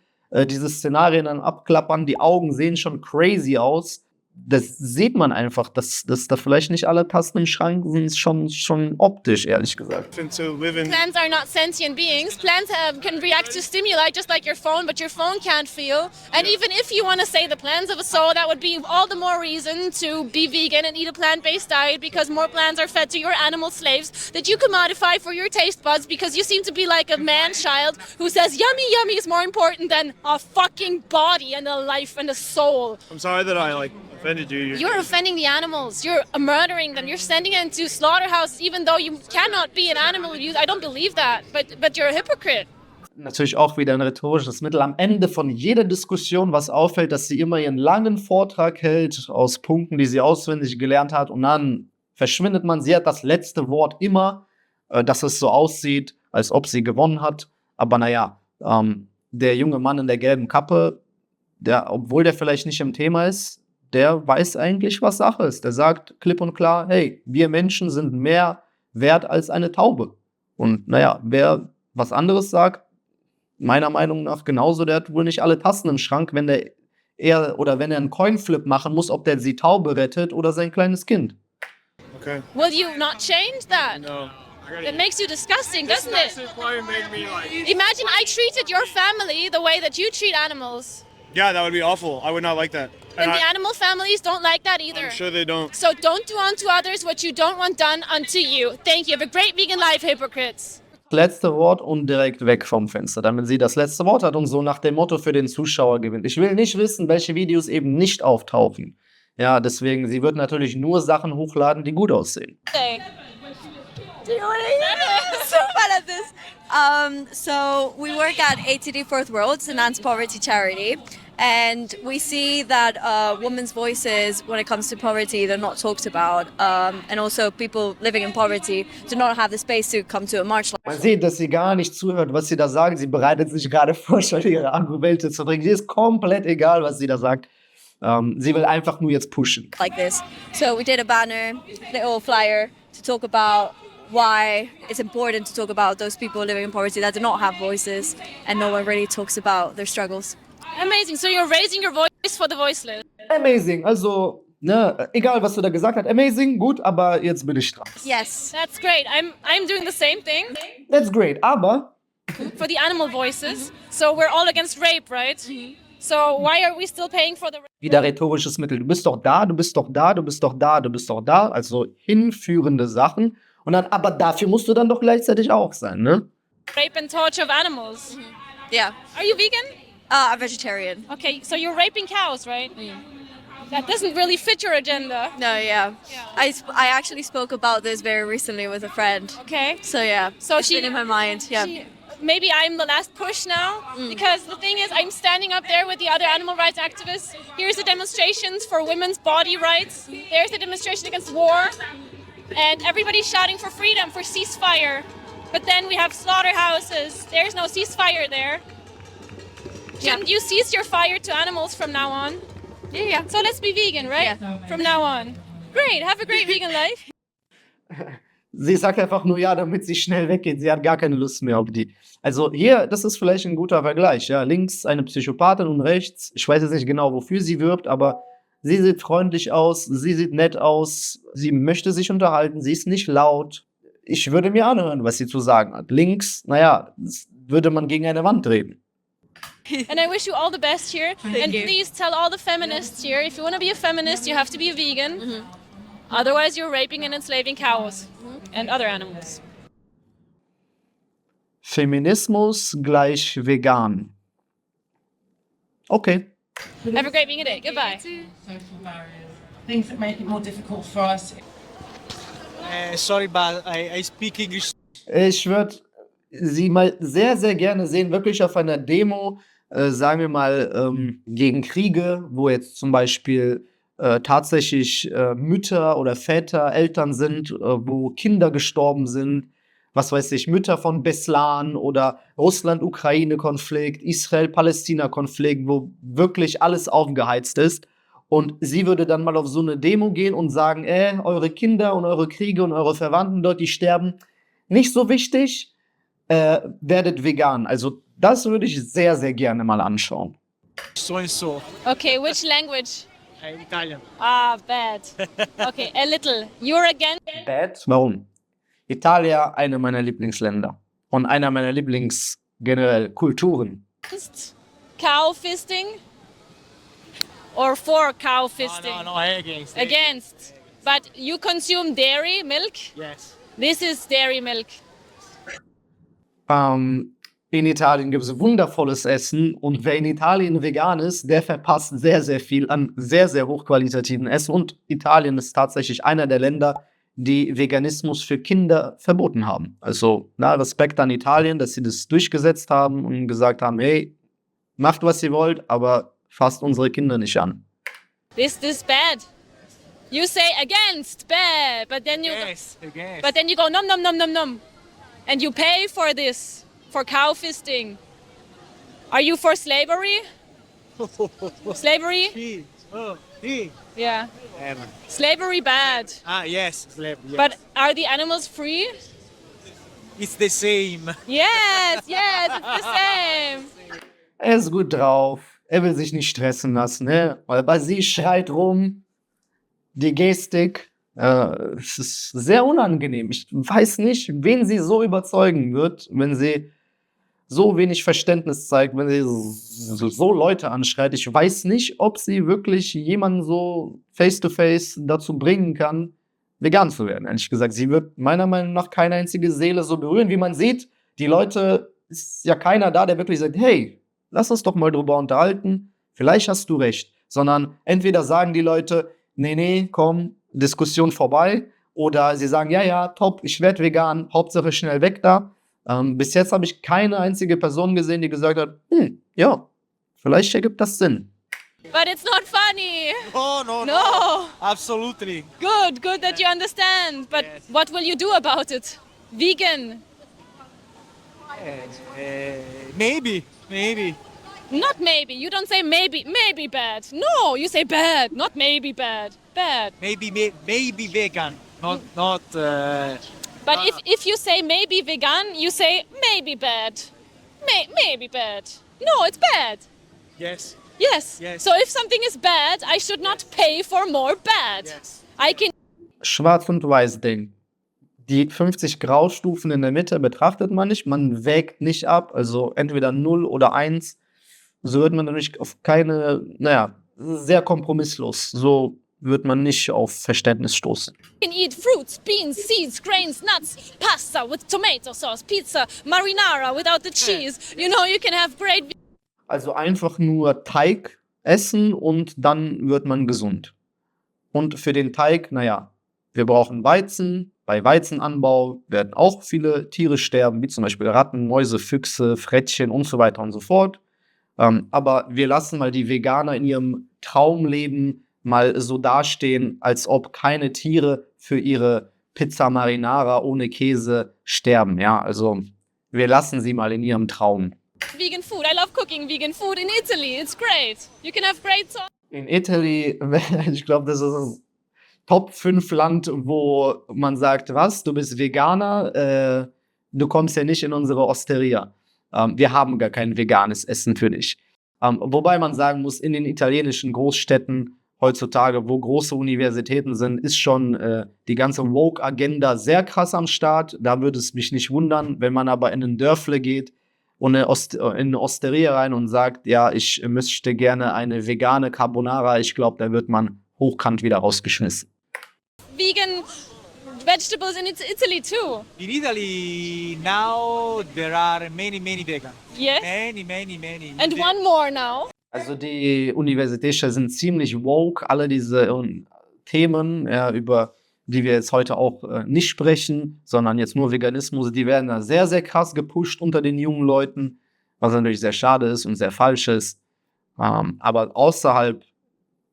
Diese Szenarien dann abklappern, die Augen sehen schon crazy aus. Das sieht man einfach, dass da vielleicht nicht alle Tasten im Schrank sind, schon optisch, ehrlich gesagt. And to live in Plants are not sentient beings. Plants can react to stimuli just like your phone, but your phone can't feel. And even if you want to say the plants have a soul, that would be all the more reason to be vegan and eat a plant-based diet, because more plants are fed to your animal slaves that you can modify for your taste buds, because you seem to be like a man-child who says yummy, yummy is more important than a fucking body and a life and a soul. I'm sorry that I offended you. You're offending the animals. You're murdering them. You're sending them to slaughterhouses, even though you cannot be an animal. I don't believe that. But you're a hypocrite. Natürlich auch wieder ein rhetorisches Mittel. Am Ende von jeder Diskussion, was auffällt, dass sie immer ihren langen Vortrag hält aus Punkten, die sie auswendig gelernt hat, und dann verschwindet man. Sie hat das letzte Wort immer, dass es so aussieht, als ob sie gewonnen hat. Aber naja, der junge Mann in der gelben Kappe, obwohl der vielleicht nicht im Thema ist, der weiß eigentlich, was Sache ist. Der sagt klipp und klar, hey, wir Menschen sind mehr wert als eine Taube. Und naja, wer was anderes sagt, meiner Meinung nach genauso, der hat wohl nicht alle Tasten im Schrank, wenn er einen Coinflip machen muss, ob der die Taube rettet oder sein kleines Kind. Okay. Will you not change that? No. It makes you disgusting, This doesn't it? message probably made me like. Imagine I treated your family the way that you treat animals. Yeah, that would be awful. I would not like that. And the animal families don't like that either. I'm sure they don't. So don't do unto others what you don't want done unto you. Thank you. Have a great vegan life, hypocrites. Letzte Wort und direkt weg vom Fenster, damit sie das letzte Wort hat und so nach dem Motto für den Zuschauer gewinnt. Ich will nicht wissen, welche Videos eben nicht auftauchen. Ja, deswegen, sie wird natürlich nur Sachen hochladen, die gut aussehen. Okay. Do you know what I mean? So bad at this. So we work at ATD Fourth World, an anti-poverty charity, and we see that women's voices, when it comes to poverty, they're not talked about, and also people living in poverty do not have the space to come to a march. Man sieht, dass sie gar nicht zuhört, was sie da sagt. Sie bereitet sich gerade vor, schon ihre Argumente zu bringen. Sie ist komplett egal, was sie da sagt. Sie will einfach nur jetzt pushen. Like this. So we did a banner, little flyer to talk about why it's important to talk about those people living in poverty that do not have voices, and no one really talks about their struggles. Amazing. So you're raising your voice for the voiceless. Amazing, also, ne, egal was du da gesagt hast, amazing, gut, aber jetzt bin ich dran. Yes. That's great. I'm doing the same thing That's great, aber for the animal voices. So we're all against rape, right? So why are we still paying for the rape? wieder rhetorisches Mittel. Du bist doch da, du bist doch da, du bist doch da, du bist doch da, also hinführende Sachen. Und dann, aber dafür musst du dann doch gleichzeitig auch sein, ne? Rape and torture of animals. Yeah. Are you vegan? I'm vegetarian. Okay, so you're raping cows, right? That doesn't really fit your agenda. No, yeah. I actually spoke about this very recently with a friend. Okay. So yeah. So it's she- been in my mind. Yeah. maybe I'm the last push now, because the thing is, I'm standing up there with the other animal rights activists. Here's the demonstrations for women's body rights. There's the demonstration against war. And everybody's shouting for freedom, for ceasefire. But then we have slaughterhouses. There's no ceasefire there. Shouldn't you cease your fire to animals from now on? Yeah. So let's be vegan, right? From now on. Great, have a great vegan life. Sie sagt einfach nur ja, damit sie schnell weggeht. Sie hat gar keine Lust mehr auf die. Also hier, das ist vielleicht ein guter Vergleich. Ja, links eine Psychopathin und rechts, ich weiß jetzt nicht genau, wofür sie wirbt, aber sie sieht freundlich aus, sie sieht nett aus, sie möchte sich unterhalten, sie ist nicht laut. Ich würde mir anhören, was sie zu sagen hat. Links, naja, das würde man gegen eine Wand reden. And I wish you all the best here. And you. please tell all the feminists here, if you want to be a feminist, you have to be a vegan. Otherwise, you're raping and enslaving cows and other animals. Feminismus gleich vegan. Okay. Have a great vegan day. Goodbye. Things that make it more difficult for us. Sorry, but I speak English. Ich würde sie mal sehr, sehr gerne sehen, wirklich auf einer Demo, sagen wir mal, gegen Kriege, wo jetzt zum Beispiel tatsächlich Mütter oder Väter, Eltern sind, wo Kinder gestorben sind, was weiß ich, Mütter von Beslan oder Russland-Ukraine-Konflikt, Israel-Palästina-Konflikt, wo wirklich alles aufgeheizt ist. Und sie würde dann mal auf so eine Demo gehen und sagen, eure Kinder und eure Kriege und eure Verwandten dort, die sterben, nicht so wichtig, werdet vegan. Also das würde ich sehr, sehr gerne mal anschauen. So and so. Okay, which language? Italian. Ah, bad. Okay, a little. You're again. Bad. Warum? Italien, eine meiner Lieblingsländer. Und einer meiner generell Kulturen. Cow fisting? Or for cow fisting? No, against. Against. But you consume dairy milk? Yes. This is dairy milk. In Italien gibt es wundervolles Essen und wer in Italien vegan ist, der verpasst sehr, sehr viel an sehr, sehr hochqualitativen Essen. Und Italien ist tatsächlich einer der Länder, die Veganismus für Kinder verboten haben. Also Respekt an Italien, dass sie das durchgesetzt haben und gesagt haben, hey, macht, was ihr wollt, aber fasst unsere Kinder nicht an. This bad. You say against, bad, but then you Yes, against. but then you go nom nom nom nom nom. And you pay for this, for cow fisting. Are you for slavery? Slavery? He. Oh, he. Yeah. Slavery bad. Ah, yes. Slave. Yes. But are the animals free? it's the same. Yes, yes, it's the same. Er ist gut drauf, er will sich nicht stressen lassen, ne? Aber sie schreit rum, die Gestik, es ist sehr unangenehm. Ich weiß nicht, wen sie so überzeugen wird, wenn sie so wenig Verständnis zeigt, wenn sie so Leute anschreit. Ich weiß nicht, ob sie wirklich jemanden so face-to-face dazu bringen kann, vegan zu werden. Ehrlich gesagt, sie wird meiner Meinung nach keine einzige Seele so berühren. Wie man sieht, die Leute, ist ja keiner da, der wirklich sagt, hey, lass uns doch mal drüber unterhalten, vielleicht hast du recht. Sondern entweder sagen die Leute, nee, komm, Diskussion vorbei. Oder sie sagen, ja, top, ich werde vegan, Hauptsache schnell weg da. Bis jetzt habe ich keine einzige Person gesehen, die gesagt hat, ja, vielleicht ergibt das Sinn. But it's not funny. No. No. Absolutely. Good that you understand. But Yes. what will you do about it? Vegan. Maybe. Not maybe. You don't say maybe bad. No, you say bad, not maybe bad. Bad. Maybe vegan. Not. But if you say maybe vegan, you say maybe bad. Maybe bad. No, it's bad. Yes. Yes. Yes. So if something is bad, I should not pay for more bad. Yes. I can Schwarz- und Weiß-Ding. Die 50 Graustufen in der Mitte betrachtet man nicht, man wägt nicht ab, also entweder 0 oder 1. So wird man nämlich auf keine, sehr kompromisslos. So wird man nicht auf Verständnis stoßen. eat fruits, beans, seeds, grains, nuts, pasta with tomato sauce, pizza, marinara without the cheese. You know, you can have great Also einfach nur Teig essen und dann wird man gesund. Und für den Teig, wir brauchen Weizen, Bei Weizenanbau werden auch viele Tiere sterben, wie zum Beispiel Ratten, Mäuse, Füchse, Frettchen und so weiter und so fort. Aber wir lassen mal die Veganer in ihrem Traumleben mal so dastehen, als ob keine Tiere für ihre Pizza Marinara ohne Käse sterben. Ja, also wir lassen sie mal in ihrem Traum. Vegan food. I love cooking vegan food in Italy. It's great. You can have great sauce. In Italy, ich glaube, das ist ein Top 5 Land, wo man sagt, was, du bist Veganer, du kommst ja nicht in unsere Osteria. Wir haben gar kein veganes Essen für dich. Wobei man sagen muss, in den italienischen Großstädten heutzutage, wo große Universitäten sind, ist schon die ganze Woke-Agenda sehr krass am Start. Da würde es mich nicht wundern, wenn man aber in ein Dörfle geht und in eine Osteria rein und sagt, ja, ich möchte gerne eine vegane Carbonara. Ich glaube, da wird man hochkant wieder rausgeschmissen. Vegan vegetables in Italy too. In Italy now there are many vegan. Yes. Many. And one more now. Also die Universitäten sind ziemlich woke, alle diese Themen, ja, über die wir jetzt heute auch nicht sprechen, sondern jetzt nur Veganismus, die werden da sehr, sehr krass gepusht unter den jungen Leuten, was natürlich sehr schade ist und sehr falsch ist. Aber außerhalb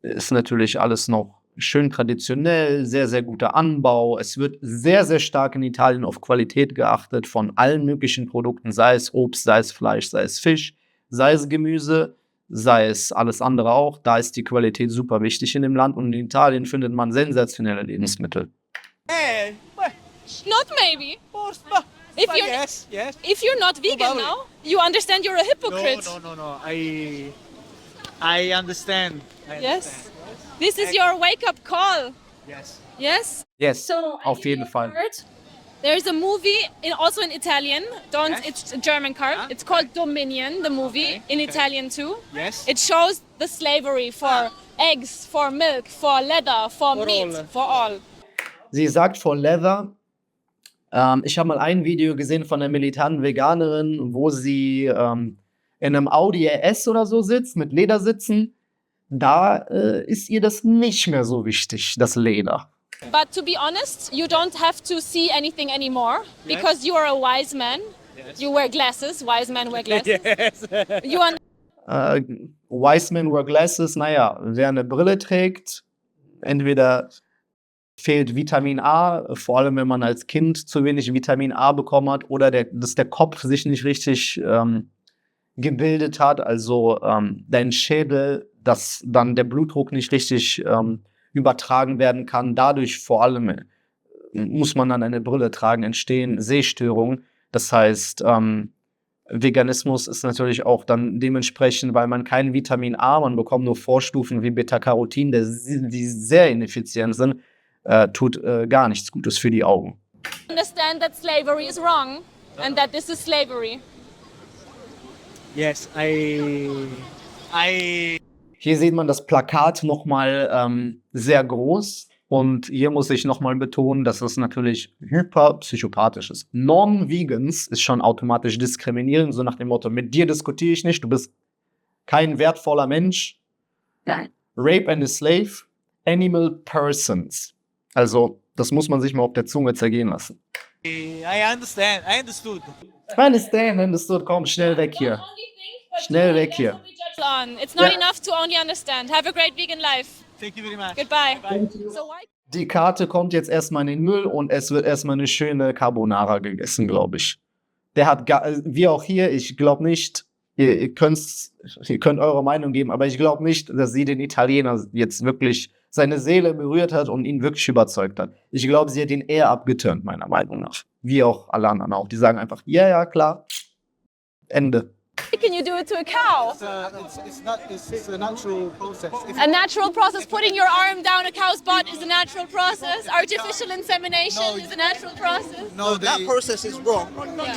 ist natürlich alles noch schön traditionell, sehr, sehr guter Anbau. Es wird sehr, sehr stark in Italien auf Qualität geachtet von allen möglichen Produkten, sei es Obst, sei es Fleisch, sei es Fisch, sei es Gemüse, sei es alles andere auch. Da ist die Qualität super wichtig in dem Land und in Italien findet man sensationelle Lebensmittel. Not maybe. If But you're yes. if you're not vegan Probably. now, you understand you're a hypocrite. No. I understand. Yes. This is your wake-up call. Yes. Yes. Yes, So auf jeden Fall. There's a movie also in Italian. It's a German card. It's called Dominion, the movie, in Italian too. Yes. It shows the slavery for eggs, for milk, for leather, for meat, all. for all. Sie sagt for leather. Ich habe mal ein Video gesehen von einer militanten Veganerin, wo sie in einem Audi RS oder so sitzt, mit Ledersitzen. Da ist ihr das nicht mehr so wichtig, das Leder. But to be honest, you don't have to see anything anymore because you are a wise man. Yes. You wear glasses. Wise men wear glasses. Yes. You are Wise men wear glasses. Naja, wer eine Brille trägt, entweder fehlt Vitamin A, vor allem wenn man als Kind zu wenig Vitamin A bekommen hat, oder dass der Kopf sich nicht richtig gebildet hat, also dein Schädel, dass dann der Blutdruck nicht richtig übertragen werden kann. Dadurch vor allem muss man dann eine Brille tragen, entstehen Sehstörungen. Das heißt, Veganismus ist natürlich auch dann dementsprechend, weil man kein Vitamin A, man bekommt nur Vorstufen wie Beta-Carotin, die sehr ineffizient sind, tut gar nichts Gutes für die Augen. understand that slavery is wrong and that this is slavery. Yes. I Hier sieht man das Plakat nochmal sehr groß und hier muss ich nochmal betonen, dass es natürlich hyperpsychopathisch ist. Non-Vegans ist schon automatisch diskriminierend, so nach dem Motto, mit dir diskutiere ich nicht, du bist kein wertvoller Mensch. Rape and a slave, animal persons. Also, das muss man sich mal auf der Zunge zergehen lassen. understand. I understood. Understood, komm, schnell weg hier. Schnell weg hier. It's not Ja. enough to only understand. Have a great vegan life. Thank you very much. Goodbye. So why? Die Karte kommt jetzt erstmal in den Müll und es wird erstmal eine schöne Carbonara gegessen, glaube ich. Der hat, wie auch hier, ich glaube nicht, ihr könnt eure Meinung geben, aber ich glaube nicht, dass sie den Italiener jetzt wirklich seine Seele berührt hat und ihn wirklich überzeugt hat. Ich glaube, sie hat ihn eher abgeturnt, meiner Meinung nach. Wie auch alle anderen auch. Die sagen einfach, ja, klar, Ende. Can you do it to a cow? It's a natural process. A natural process. Putting your arm down a cow's butt is a natural process. Artificial insemination is a natural process. No, That process is wrong.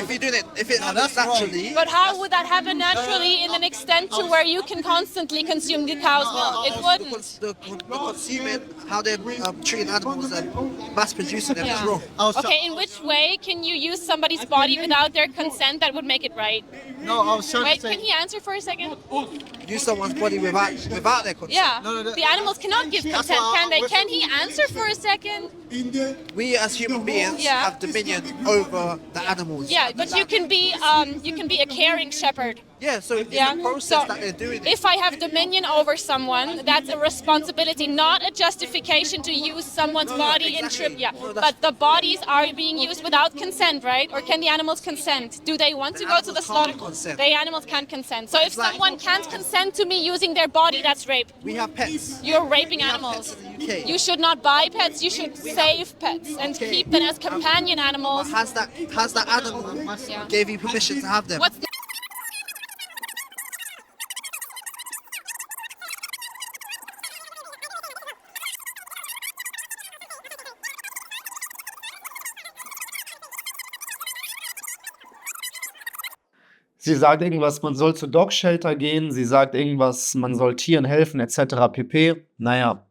If you do it, if it happens naturally, But how would that happen naturally in an extent to where you can constantly consume the cow's milk? It wouldn't. the consuming, how they're treating animals and mass producing them is Yeah. wrong. Okay, in which way can you use somebody's body without their consent that would make it right? No, I was trying Wait, to can say. he answer for a second? use someone's body without their consent. Yeah, No, the animals cannot give That's consent, why can they? we're- Can he answer for a second? We as human beings Yeah. have dominion over the animals. Yeah, but you can be a caring shepherd. Yeah, so it's Yeah. the process So that they're doing it. if I have dominion over someone, that's a responsibility, not a justification to use someone's No, body exactly. in trip. Yeah, No, that's- but the bodies are being used without consent, right? Or can the animals consent? Do they want to The go to the animals slaughter? can't consent. The animals can't consent. So if It's like- someone can't consent to me using their body, that's rape. We have pets. You're raping We have animals. pets in the UK. You should not buy pets. You should save pets and Okay. keep them as companion animals. Has that animal Yeah. gave you permission to have them? What's the Sie sagt irgendwas, man soll zu Dog-Shelter gehen. Sie sagt irgendwas, man soll Tieren helfen, etc. pp. Naja,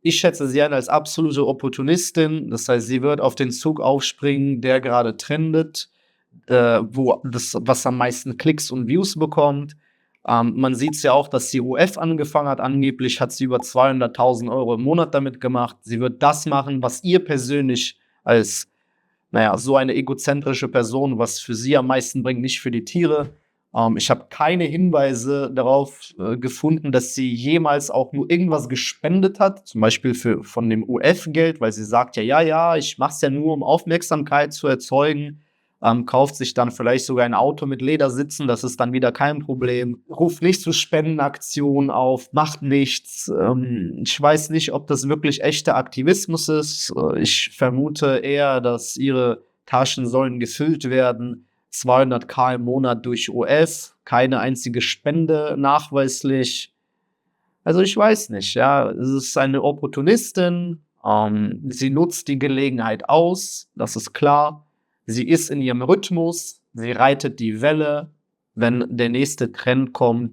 ich schätze sie ein als absolute Opportunistin. Das heißt, sie wird auf den Zug aufspringen, der gerade trendet, was am meisten Klicks und Views bekommt. Man sieht es ja auch, dass sie OF angefangen hat. Angeblich hat sie über 200.000 Euro im Monat damit gemacht. Sie wird das machen, was ihr persönlich als so eine egozentrische Person, was für sie am meisten bringt, nicht für die Tiere. Ich habe keine Hinweise darauf gefunden, dass sie jemals auch nur irgendwas gespendet hat, zum Beispiel von dem UF-Geld, weil sie sagt ja, ich mache es ja nur, um Aufmerksamkeit zu erzeugen. Kauft sich dann vielleicht sogar ein Auto mit Ledersitzen, das ist dann wieder kein Problem. Ruft nicht zu Spendenaktionen auf, macht nichts. Ich weiß nicht, ob das wirklich echter Aktivismus ist. Ich vermute eher, dass ihre Taschen sollen gefüllt werden. 200.000 im Monat durch OF, keine einzige Spende nachweislich. Also ich weiß nicht, ja, es ist eine Opportunistin. Sie nutzt die Gelegenheit aus, das ist klar. Sie ist in ihrem Rhythmus, sie reitet die Welle. Wenn der nächste Trend kommt,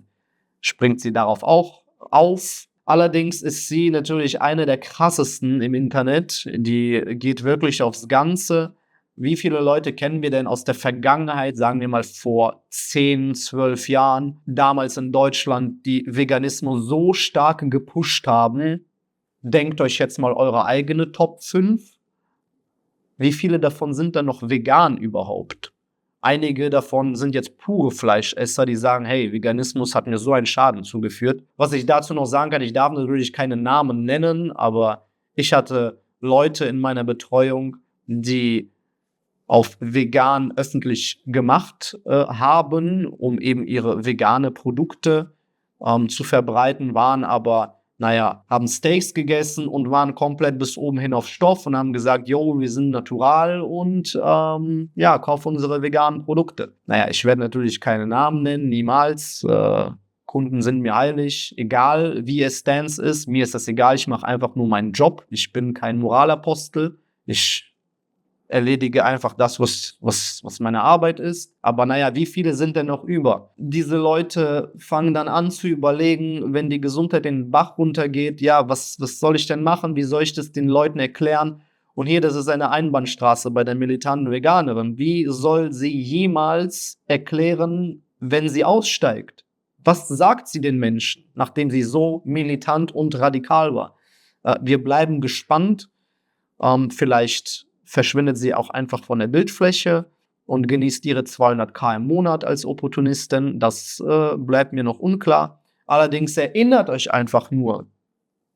springt sie darauf auch auf. Allerdings ist sie natürlich eine der krassesten im Internet. Die geht wirklich aufs Ganze. Wie viele Leute kennen wir denn aus der Vergangenheit, sagen wir mal vor 10, 12 Jahren, damals in Deutschland, die Veganismus so stark gepusht haben? Denkt euch jetzt mal eure eigene Top 5. Wie viele davon sind dann noch vegan überhaupt? Einige davon sind jetzt pure Fleischesser, die sagen, hey, Veganismus hat mir so einen Schaden zugeführt. Was ich dazu noch sagen kann, ich darf natürlich keine Namen nennen, aber ich hatte Leute in meiner Betreuung, die auf vegan öffentlich gemacht haben, um eben ihre vegane Produkte zu verbreiten, waren aber haben Steaks gegessen und waren komplett bis oben hin auf Stoff und haben gesagt, yo, wir sind natural und kauf unsere veganen Produkte. Ich werde natürlich keine Namen nennen, niemals. Kunden sind mir heilig, egal wie ihr Stance ist. Mir ist das egal, ich mache einfach nur meinen Job. Ich bin kein Moralapostel. Ich erledige einfach das, was meine Arbeit ist. Aber wie viele sind denn noch über? Diese Leute fangen dann an zu überlegen, wenn die Gesundheit den Bach runtergeht, was soll ich denn machen? Wie soll ich das den Leuten erklären? Und hier, das ist eine Einbahnstraße bei der militanten Veganerin. Wie soll sie jemals erklären, wenn sie aussteigt? Was sagt sie den Menschen, nachdem sie so militant und radikal war? Wir bleiben gespannt. Vielleicht verschwindet sie auch einfach von der Bildfläche und genießt ihre 200.000 im Monat als Opportunistin. Das bleibt mir noch unklar. Allerdings erinnert euch einfach nur.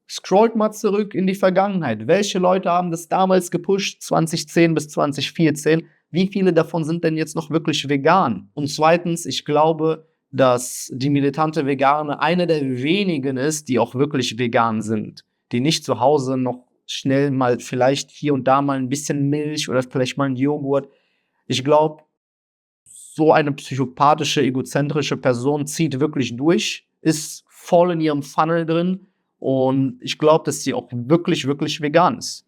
Scrollt mal zurück in die Vergangenheit. Welche Leute haben das damals gepusht, 2010 bis 2014? Wie viele davon sind denn jetzt noch wirklich vegan? Und zweitens, ich glaube, dass die militante Vegane eine der wenigen ist, die auch wirklich vegan sind. Die nicht zu Hause noch schnell mal vielleicht hier und da mal ein bisschen Milch oder vielleicht mal ein Joghurt. Ich glaube, so eine psychopathische, egozentrische Person zieht wirklich durch, ist voll in ihrem Funnel drin und ich glaube, dass sie auch wirklich, wirklich vegan ist.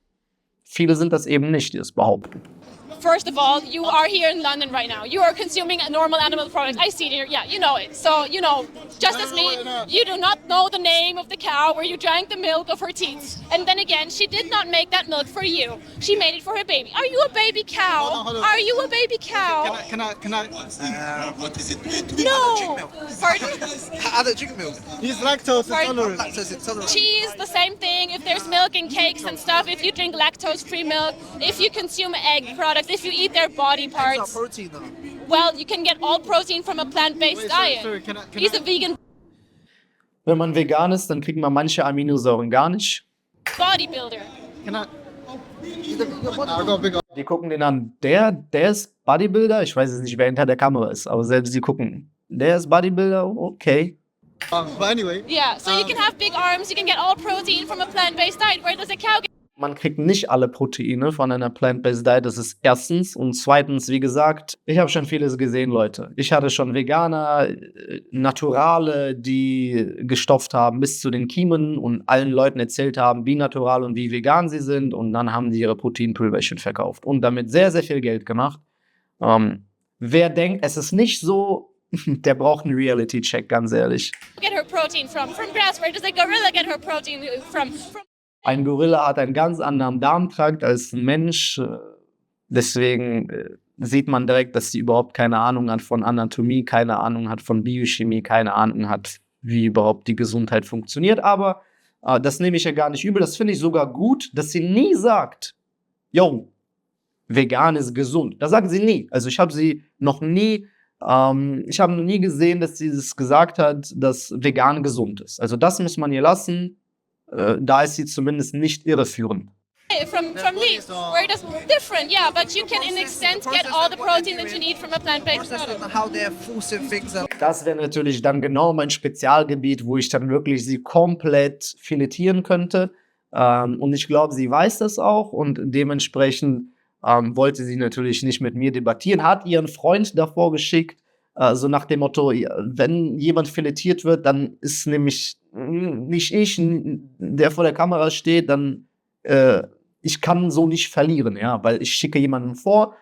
Viele sind das eben nicht, die es behaupten. First of all, you are here in London right now. You are consuming a normal animal product. I see it here. Yeah, you know it. So, you know, just as me, you do not know the name of the cow where you drank the milk of her teats. And then again, she did not make that milk for you. She made it for her baby. Are you a baby cow? Hold on. Are you a baby cow? Can I? What is it? No. Pardon? I don't drink milk. He's lactose Pardon? intolerant. Lactose intolerant. Cheese, the same thing. If there's milk in cakes and stuff, if you drink lactose-free milk, if you consume egg products, if you eat their body It's not parts, protein though. well, you can get all protein from a plant-based diet. Sorry, can He's a vegan Wenn man vegan ist, dann kriegt man manche Aminosäuren gar nicht. bodybuilder. I got big. Die gucken den an. Der ist Bodybuilder. Ich weiß jetzt nicht, wer hinter der Kamera ist, aber selbst sie gucken. Der ist Bodybuilder, okay. But anyway, Yeah, so you can have big arms, you can get all protein from a plant-based diet. Where does a cow get? Man kriegt nicht alle Proteine von einer Plant-Based Diet, das ist erstens. Und zweitens, wie gesagt, ich habe schon vieles gesehen, Leute. Ich hatte schon Veganer, Naturale, die gestopft haben bis zu den Kiemen und allen Leuten erzählt haben, wie natural und wie vegan sie sind. Und dann haben die ihre Proteinpulverchen verkauft und damit sehr, sehr viel Geld gemacht. Wer denkt, es ist nicht so, der braucht einen Reality-Check, ganz ehrlich. Get her protein from grass. Where does a gorilla get her protein from? Ein Gorilla hat einen ganz anderen Darmtrakt als ein Mensch. Deswegen sieht man direkt, dass sie überhaupt keine Ahnung hat von Anatomie, keine Ahnung hat von Biochemie, keine Ahnung hat, wie überhaupt die Gesundheit funktioniert. Aber das nehme ich ja gar nicht übel. Das finde ich sogar gut, dass sie nie sagt, yo, vegan ist gesund. Das sagt sie nie. Also ich habe sie noch nie, ich habe noch nie gesehen, dass sie das gesagt hat, dass vegan gesund ist. Also das muss man ihr lassen. Da ist sie zumindest nicht irreführend. From meat. Where does different? Yeah, but you can in extent get all the protein that you need from a plant-based product. How they're forcing things up. Das wäre natürlich dann genau mein Spezialgebiet, wo ich dann wirklich sie komplett filetieren könnte. Und ich glaube, sie weiß das auch und dementsprechend wollte sie natürlich nicht mit mir debattieren, hat ihren Freund davor geschickt, so nach dem Motto, wenn jemand filetiert wird, dann ist nämlich nicht ich, der vor der Kamera steht, dann ich kann so nicht verlieren, ja, weil ich schicke jemanden vor,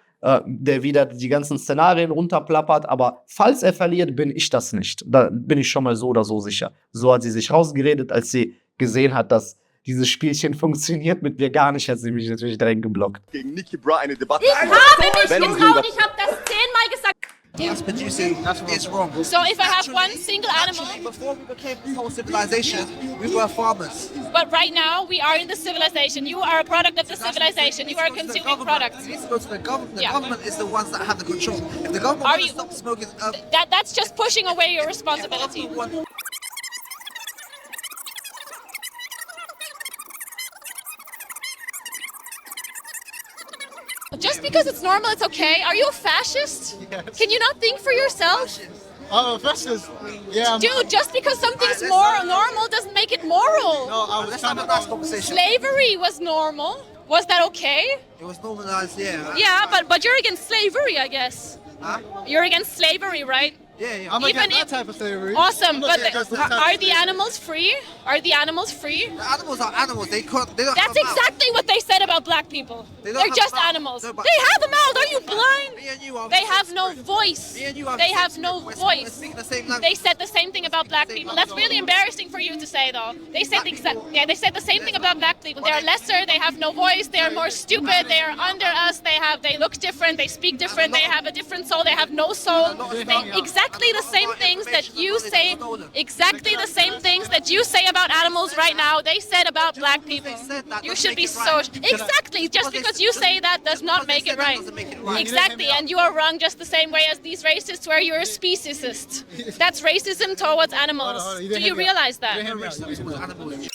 der wieder die ganzen Szenarien runterplappert, aber falls er verliert, bin ich das nicht. Da bin ich schon mal so oder so sicher. So hat sie sich rausgeredet, als sie gesehen hat, dass dieses Spielchen funktioniert mit Veganisch, hat sie mich natürlich direkt geblockt. Gegen Nikki Bra eine Debatte. Ich habe mich getraut, ich habe das 10-mal gesagt. Mass producing is wrong. So if I have one single animal, Before we became this whole civilization, we were farmers. but right now we are in the civilization. You are a product of the civilization. You are consuming products. It needs to go to the government. The Yeah. government is the ones that have the control. If the government Are wants you- to stop smoking, That's just pushing away your responsibility. Just because it's normal, it's okay. Are you a fascist? Yes. Can you not think for yourself? Oh, fascist. Yeah. Dude, just because something's more normal doesn't make it moral. No, I was let's trying have a nice to. conversation. Slavery was normal. Was that okay? It was normalized, yeah. Yeah, but you're against slavery, I guess. Huh? You're against slavery, right? Yeah. I'm Even against if- that type of slavery. Awesome, I'm not but against that type of are the slavery. animals free? Are the animals free? The animals are animals. They can't. They don't That's have a mouth. exactly what they said about black people. They don't They're have just a mouth. animals. No, but- They have a mouth. Are you blind? Me and you are. They have no voice. Me and you are. They have no We're voice. speaking the same language. They said the same thing about black people. That's really embarrassing for you to say, though. They said the exact. Yeah, they said the same thing about black people. They are lesser. They have no voice. They are more stupid. They are under us. They look different. They speak different. They have a different soul. They have no soul. They, exactly the same things that you say. Exactly the same things that you say about animals right now. They said about black people. You should be so exactly. Just because you say that does not make it right. Exactly, and you are wrong just the same way as these racists, where you're a speciesist. That's racism towards animals. Hold on, Do didn't you hear me out. realize You that? didn't hear me out. You didn't hear me out. Animals.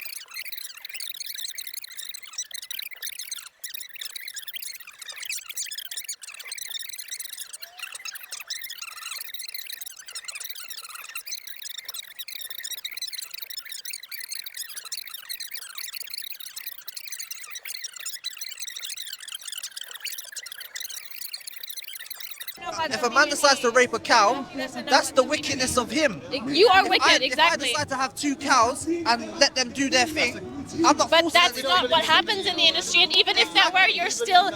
If a man decides to rape a cow, that's the wickedness of him. You are If wicked, I exactly. decide to have two cows and let them do their thing, I'm not But forcing that's anyone not to what believe. happens in the industry. And even if that were, you're still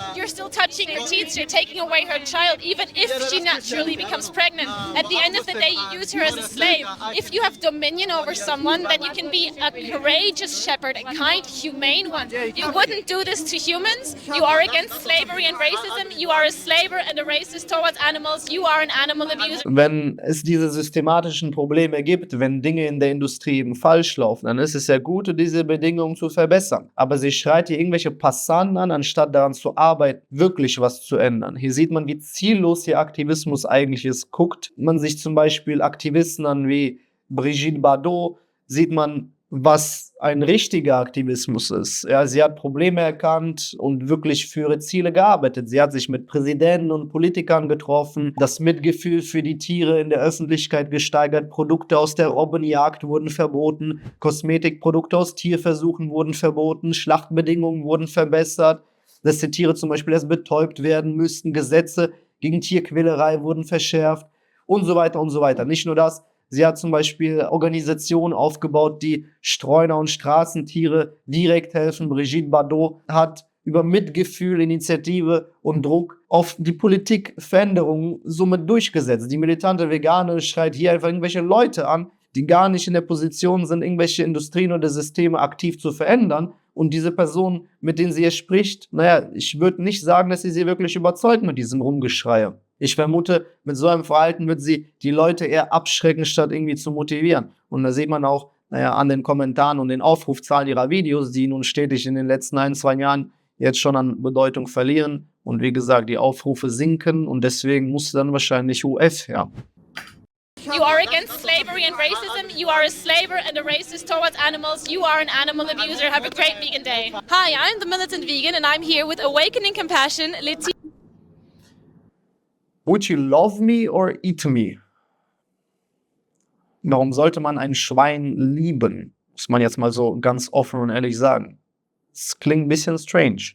touching her teeth. You're taking away her child. Even if she naturally becomes pregnant, at the end of the day, you use her as a slave. If you have dominion over someone, then you can be a courageous shepherd, a kind, humane one. You wouldn't do this to humans. You are against slavery and racism. You are a slaver and a racist towards animals. You are an animal abuser. Wenn es diese systematischen Probleme gibt, wenn Dinge in der Industrie eben falsch laufen, dann ist es ja gut, diese Bedingungen zu verbessern. Aber sie schreit hier irgendwelche Passanten an, anstatt daran zu arbeiten, wirklich was zu ändern. Hier sieht man, wie ziellos ihr Aktivismus eigentlich ist. Guckt man sich zum Beispiel Aktivisten an wie Brigitte Bardot, sieht man, was ein richtiger Aktivismus ist. Ja, sie hat Probleme erkannt und wirklich für ihre Ziele gearbeitet. Sie hat sich mit Präsidenten und Politikern getroffen, das Mitgefühl für die Tiere in der Öffentlichkeit gesteigert, Produkte aus der Robbenjagd wurden verboten, Kosmetikprodukte aus Tierversuchen wurden verboten, Schlachtbedingungen wurden verbessert, dass die Tiere zum Beispiel erst betäubt werden müssten, Gesetze gegen Tierquälerei wurden verschärft und so weiter und so weiter. Nicht nur das, sie hat zum Beispiel Organisationen aufgebaut, die Streuner und Straßentiere direkt helfen. Brigitte Bardot hat über Mitgefühl, Initiative und Druck auf die Politikveränderungen somit durchgesetzt. Die militante Vegane schreit hier einfach irgendwelche Leute an, die gar nicht in der Position sind, irgendwelche Industrien oder Systeme aktiv zu verändern. Und diese Personen, mit denen sie hier spricht, naja, ich würde nicht sagen, dass sie wirklich überzeugt mit diesem Rumgeschreie. Ich vermute, mit so einem Verhalten wird sie die Leute eher abschrecken, statt irgendwie zu motivieren. Und da sieht man auch, naja, an den Kommentaren und den Aufrufzahlen ihrer Videos, die nun stetig in den letzten 1-2 Jahren jetzt schon an Bedeutung verlieren. Und wie gesagt, die Aufrufe sinken und deswegen muss dann wahrscheinlich UF her. You are against slavery and racism. You are a slaver and a racist towards animals. You are an animal abuser. Have a great vegan day. Hi, I'm the militant vegan and I'm here with Awakening Compassion, Letitia. Would you love me or eat me? Warum sollte man ein Schwein lieben? Muss man jetzt mal so ganz offen und ehrlich sagen. Es klingt ein bisschen strange.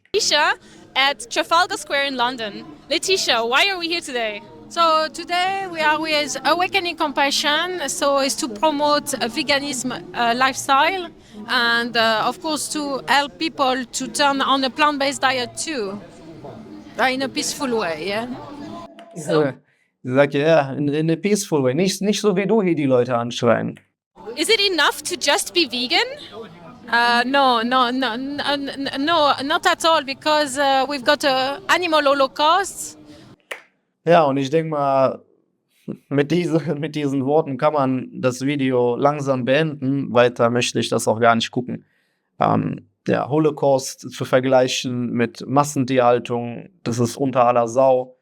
At Trafalgar Square in London. Letitia, why are we here today? So today we are with Awakening Compassion, so it's to promote a veganism lifestyle and of course to help people to turn on a plant-based diet too, in a peaceful way, yeah? Sie sagt ja, in a peaceful way. Nicht so wie du hier die Leute anschreien. Is it enough to just be vegan? No, not at all, because we've got a animal holocaust. Ja, und ich denke mal, mit diesen Worten kann man das Video langsam beenden. Weiter möchte ich das auch gar nicht gucken. Der Holocaust zu vergleichen mit Massentierhaltung, das ist unter aller Sau.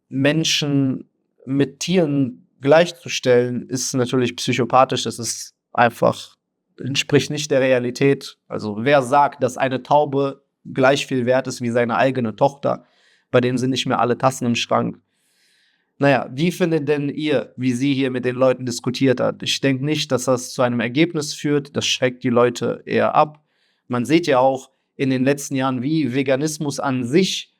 Menschen mit Tieren gleichzustellen, ist natürlich psychopathisch. Das ist einfach, entspricht nicht der Realität. Also wer sagt, dass eine Taube gleich viel wert ist wie seine eigene Tochter? Bei dem sind nicht mehr alle Tassen im Schrank. Naja, wie findet denn ihr, wie sie hier mit den Leuten diskutiert hat? Ich denke nicht, dass das zu einem Ergebnis führt. Das schreckt die Leute eher ab. Man sieht ja auch in den letzten Jahren, wie Veganismus an sich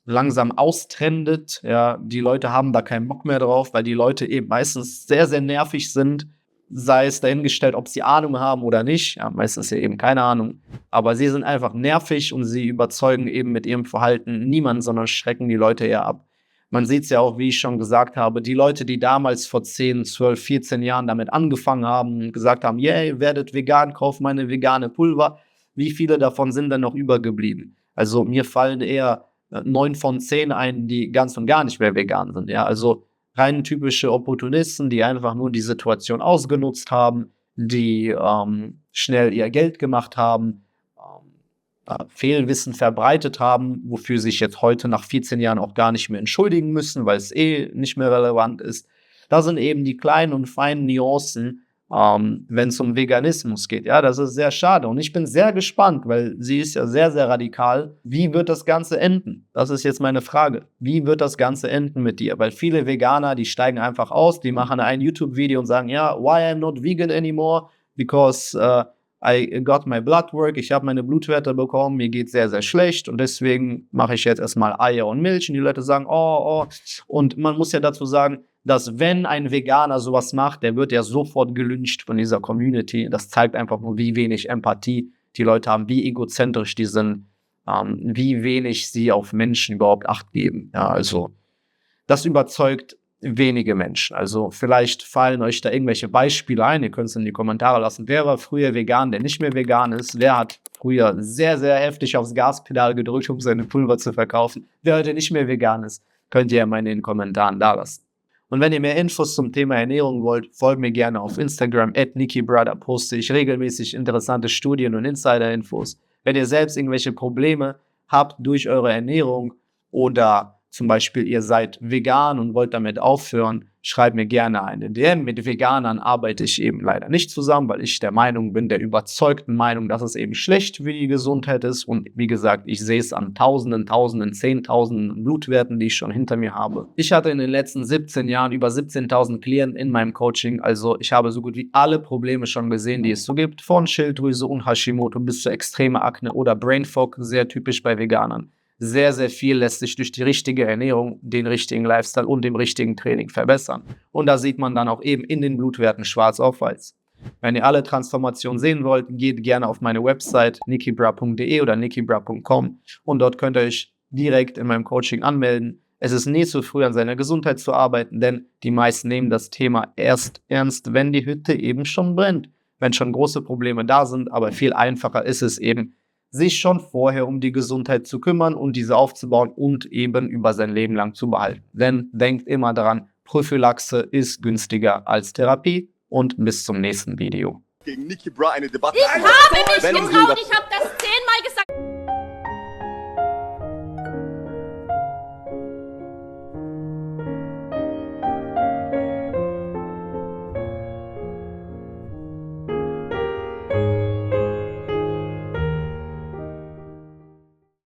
langsam austrendet. Ja, die Leute haben da keinen Bock mehr drauf, weil die Leute eben meistens sehr, sehr nervig sind. Sei es dahingestellt, ob sie Ahnung haben oder nicht. Ja, meistens ja eben keine Ahnung. Aber sie sind einfach nervig und sie überzeugen eben mit ihrem Verhalten niemanden, sondern schrecken die Leute eher ab. Man sieht es ja auch, wie ich schon gesagt habe, die Leute, die damals vor 10, 12, 14 Jahren damit angefangen haben und gesagt haben, yay, werdet vegan, kauft meine vegane Pulver. Wie viele davon sind denn noch übergeblieben? Also mir fallen eher 9 von 10 ein, die ganz und gar nicht mehr vegan sind. Ja, also rein typische Opportunisten, die einfach nur die Situation ausgenutzt haben, die schnell ihr Geld gemacht haben, Fehlwissen verbreitet haben, wofür sie sich jetzt heute nach 14 Jahren auch gar nicht mehr entschuldigen müssen, weil es nicht mehr relevant ist. Da sind eben die kleinen und feinen Nuancen, wenn es um Veganismus geht. Ja, das ist sehr schade und ich bin sehr gespannt, weil sie ist ja sehr, sehr radikal. Wie wird das Ganze enden? Das ist jetzt meine Frage. Wie wird das Ganze enden mit dir? Weil viele Veganer, die steigen einfach aus, die machen ein YouTube-Video und sagen, ja, why I'm not vegan anymore? Because I got my blood work, ich habe meine Blutwerte bekommen, mir geht sehr, sehr schlecht und deswegen mache ich jetzt erstmal Eier und Milch und die Leute sagen, oh. Und man muss ja dazu sagen, dass wenn ein Veganer sowas macht, der wird ja sofort gelyncht von dieser Community. Das zeigt einfach nur, wie wenig Empathie die Leute haben, wie egozentrisch die sind, wie wenig sie auf Menschen überhaupt Acht geben. Ja, also das überzeugt wenige Menschen. Also vielleicht fallen euch da irgendwelche Beispiele ein. Ihr könnt es in die Kommentare lassen. Wer war früher vegan, der nicht mehr vegan ist? Wer hat früher sehr, sehr heftig aufs Gaspedal gedrückt, um seine Pulver zu verkaufen? Wer heute nicht mehr vegan ist, könnt ihr ja mal in den Kommentaren da lassen. Und wenn ihr mehr Infos zum Thema Ernährung wollt, folgt mir gerne auf Instagram @NikiBrother, poste ich regelmäßig interessante Studien und Insider-Infos. Wenn ihr selbst irgendwelche Probleme habt durch eure Ernährung oder zum Beispiel ihr seid vegan und wollt damit aufhören, schreibt mir gerne eine DM. Mit Veganern arbeite ich eben leider nicht zusammen, weil ich der Meinung bin, der überzeugten Meinung, dass es eben schlecht für die Gesundheit ist. Und wie gesagt, ich sehe es an Tausenden, Zehntausenden Blutwerten, die ich schon hinter mir habe. Ich hatte in den letzten 17 Jahren über 17.000 Klienten in meinem Coaching. Also ich habe so gut wie alle Probleme schon gesehen, die es so gibt. Von Schilddrüse und Hashimoto bis zu extremer Akne oder Brain Fog, sehr typisch bei Veganern. Sehr, sehr viel lässt sich durch die richtige Ernährung, den richtigen Lifestyle und dem richtigen Training verbessern. Und da sieht man dann auch eben in den Blutwerten schwarz auf weiß. Wenn ihr alle Transformationen sehen wollt, geht gerne auf meine Website nikibra.de oder nikibra.com und dort könnt ihr euch direkt in meinem Coaching anmelden. Es ist nie zu früh, an seiner Gesundheit zu arbeiten, denn die meisten nehmen das Thema erst ernst, wenn die Hütte eben schon brennt. Wenn schon große Probleme da sind, aber viel einfacher ist es eben, sich schon vorher um die Gesundheit zu kümmern und diese aufzubauen und eben über sein Leben lang zu behalten. Denn denkt immer daran, Prophylaxe ist günstiger als Therapie und bis zum nächsten Video. Gegen Niki Bra eine Debatte. Ich habe mich getraut, ich habe das 10-mal